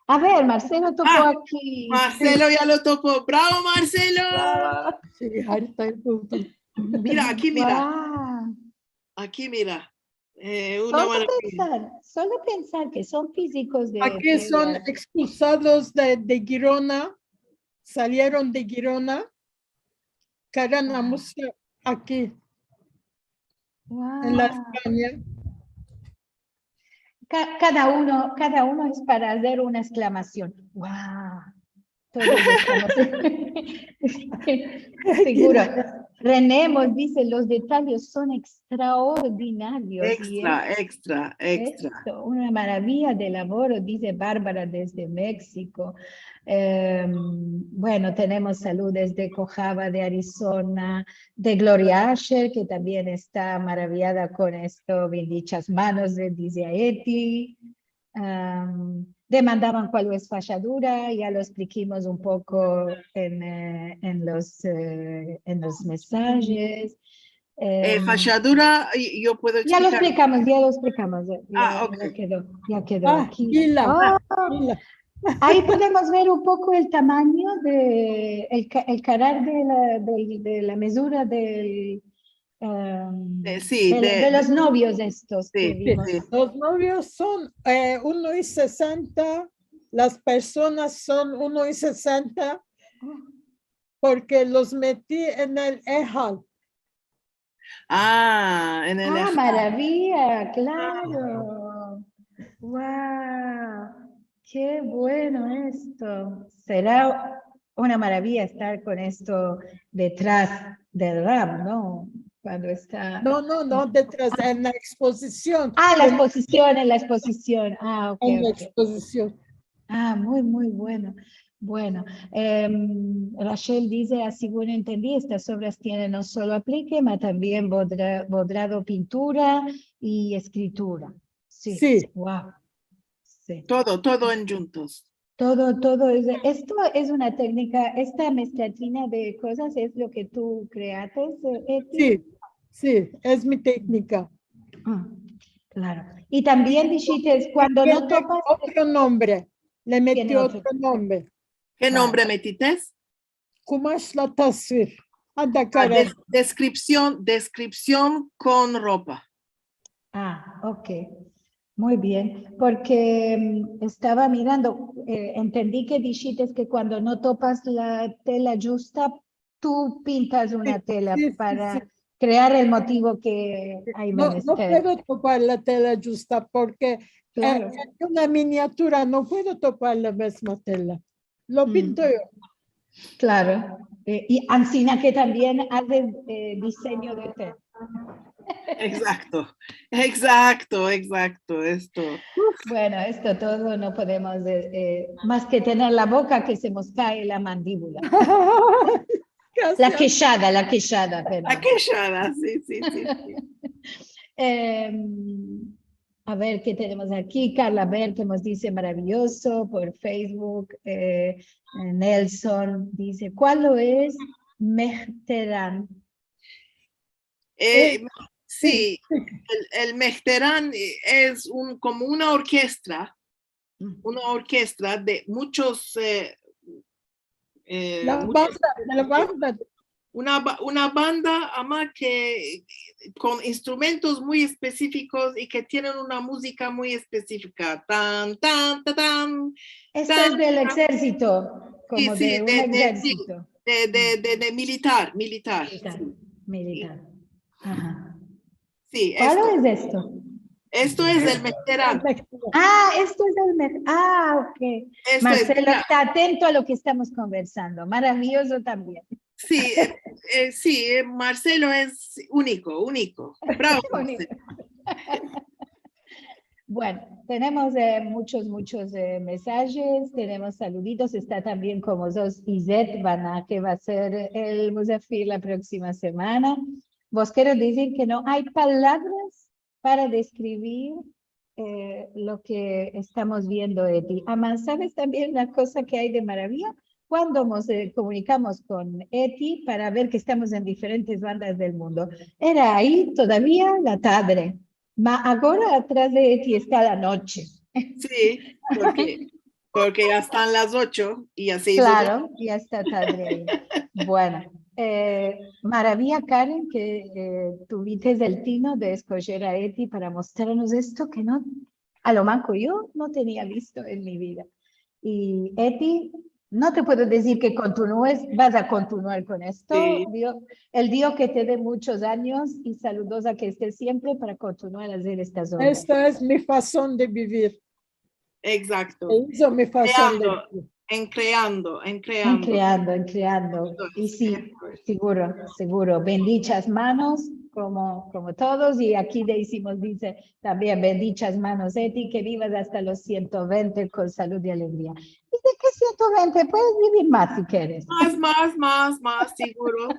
A ver, Marcelo tocó aquí. Marcelo ya lo topó. ¡Bravo, Marcelo! Sí, harta el punto. Mira, aquí mira. Wow. Aquí mira. Una maravilla. Solo pensar que son físicos de Aquí son expulsados de Girona, salieron de Girona, Karen Amusia aquí en la España. Cada uno es para hacer una exclamación. ¡Wow! Todos estamos seguro. René nos dice, los detalles son extraordinarios. Extra. Esto, una maravilla de labor, dice Bárbara desde México. Bueno, tenemos saludos de Cojava, de Arizona, de Gloria Asher, que también está maravillada con esto, bendichas manos, dice Eti. demandaban cuál es fachadura, ya lo explicamos un poco en los mensajes. Fachadura, yo puedo Ya lo explicar. explicamos, Ok. ya quedó aquí. Gila, Oh, Gila. ahí podemos ver un poco el tamaño el carar de la mesura Sí, de los novios estos que sí, vimos. sí. Los novios son 1,60, las personas son 1,60 porque los metí en el EJAL. En el Maravilla, claro. Wow, qué bueno esto. Será una maravilla estar con esto detrás del RAM, ¿no? Cuando está. No, detrás, en la exposición. La exposición, en la exposición. Ok, En la ok. exposición. Muy bueno. Bueno, Rachel dice, así bueno entendí, estas obras tienen no solo aplique, pero también bodrado, pintura y escritura. Sí, Sí. wow. Sí. Todo en juntos. Todo, esto es una técnica, esta mezclatina de cosas es lo que tú creaste, Eti. Sí, es mi técnica. Claro. Y también dijiste, cuando no Tiene topas... otro nombre, le metí Tiene otro. otro nombre. ¿Qué Vale. nombre metites? Kumash la tasvir. Anda cara. Descripción con ropa. Ok. Muy bien, porque estaba mirando, entendí que dijiste que cuando no topas la tela justa, tú pintas una tela Sí. para crear el motivo que hay No menester. puedo topar la tela justa porque Claro. en una miniatura no puedo topar la misma tela. Lo pinto yo. Claro. Y Ancina que también hace diseño de tela. Exacto, esto. Bueno, esto todo no podemos, más que tener la boca que se nos cae la mandíbula. La queixada, perdón. La queixada, sí. A ver qué tenemos aquí. Carla Bell que nos dice maravilloso por Facebook. Nelson dice, ¿cuál es Mehterán? Sí, el Mehterán es como una orquesta de muchos... La banda. Una banda ama que con instrumentos muy específicos y que tienen una música muy específica. Tan, tan, tan, tan. Esto es del ejército, como Sí, de un ejército. de militar. Militar. Ajá. Sí, ¿Cuál es esto? Esto es el Mehterán. Esto es el Mehterán. Ok. Marcelo está atento a lo que estamos conversando. Maravilloso también. Sí, Marcelo es único. Bravo. Bueno, tenemos muchos mensajes, tenemos saluditos, está también como sos Izet Bana, que va a ser el Musafir la próxima semana. Vos quiero decir que no hay palabras para describir lo que estamos viendo, Eti. Aman, ¿sabes también una cosa que hay de maravilla? Cuando nos comunicamos con Eti para ver que estamos en diferentes bandas del mundo. Era ahí todavía la tarde. Ma ahora atrás de Eti está la noche. Sí, porque ya están las 8 y ya se hizo. Claro, ya está tarde ahí. Bueno, maravilla, Karen, que tuviste el tino de escoger a Eti para mostrarnos esto que no, a lo manco yo no tenía visto en mi vida. Y Eti, no te puedo decir que continúes, vas a continuar con esto. Sí. El Dios que te dé muchos años y saludosa que estés siempre para continuar a hacer estas obras. Esta es mi razón de vivir. Exacto. Eso me fascina. En creando. En creando. Y sí, seguro. Bendichas manos, como todos. Y aquí decimos, dice también, bendichas manos, Eti, que vivas hasta los 120 con salud y alegría. ¿Y de qué 120? Puedes vivir más si quieres. Más, seguro.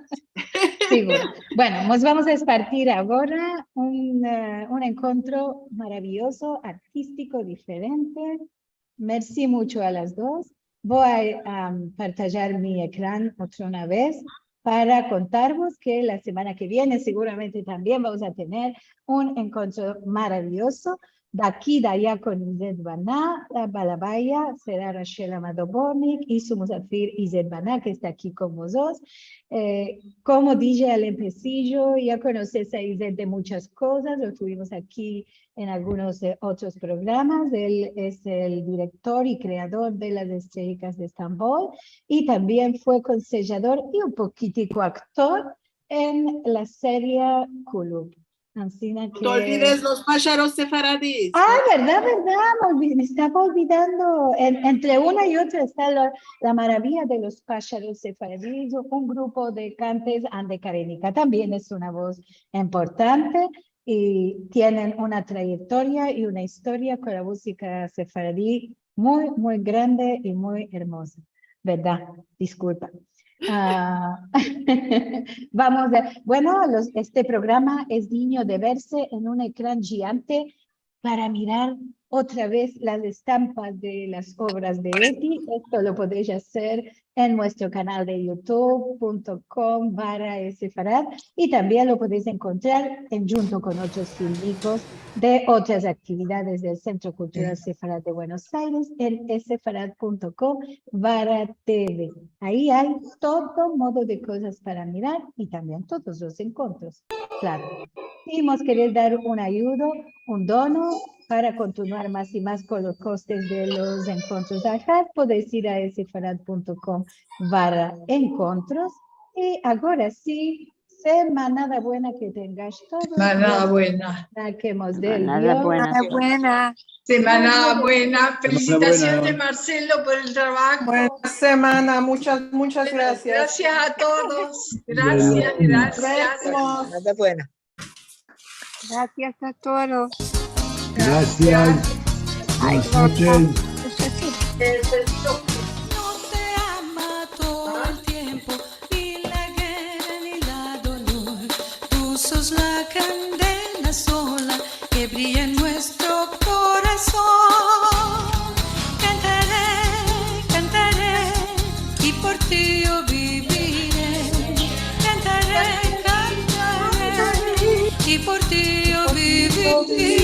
Seguro. Bueno, nos vamos a espartir ahora un encuentro maravilloso, artístico, diferente, Merci mucho a las dos. Voy a partajar mi ecrán otra vez para contaros que la semana que viene seguramente también vamos a tener un encuentro maravilloso. De aquí, de allá con Izet Baná, la Balabaya será Rachel Amado Bornik y su musafir Izet Baná, que está aquí con vosotros. Como dije al empecillo, ya conoces a Izet de muchas cosas, lo tuvimos aquí en algunos otros programas. Él es el director y creador de las Estrellas de Estambul y también fue consejador y un poquitico actor en la serie Kulub. Ancina que... No olvides los pájaros sefaradíes. Ah, verdad, me estaba olvidando. Entre una y otra está la maravilla de los pájaros sefaradíes, un grupo de cantes Ande Karenica. También es una voz importante y tienen una trayectoria y una historia con la música sefaradí muy, muy grande y muy hermosa. ¿Verdad? Disculpa. Vamos a, bueno, este programa es digno de verse en un ecrán gigante para mirar otra vez las estampas de las obras de Eti. Esto lo podéis hacer en nuestro canal de youtube.com/Sefarad y también lo podéis encontrar junto con otros filmicos de otras actividades del Centro Cultural Sefarad de Buenos Aires en sefarad.com/TV. Ahí hay todo modo de cosas para mirar y también todos los encuentros. Claro. Si nos queréis dar un ayuda, un dono para continuar más y más con los costes de los encuentros de Ajad, podéis ir a sefarad.com/encuentros. Y ahora sí, semana buena que tengáis todos. Semana buena. Saquemos del Nada buena. Buena. Semana buena. Felicitaciones, buena. Marcelo, por el trabajo. Buena semana, muchas gracias. Gracias a todos. Gracias. Nada buena. Gracias a todos. Gracias. Buenas noches. No te ama todo el tiempo, ni la guerra ni la dolor. Tú sos la candela sola que brilla en nuestro corazón. Cantaré, cantaré y por ti yo viviré. Cantaré, cantaré y por ti yo viviré.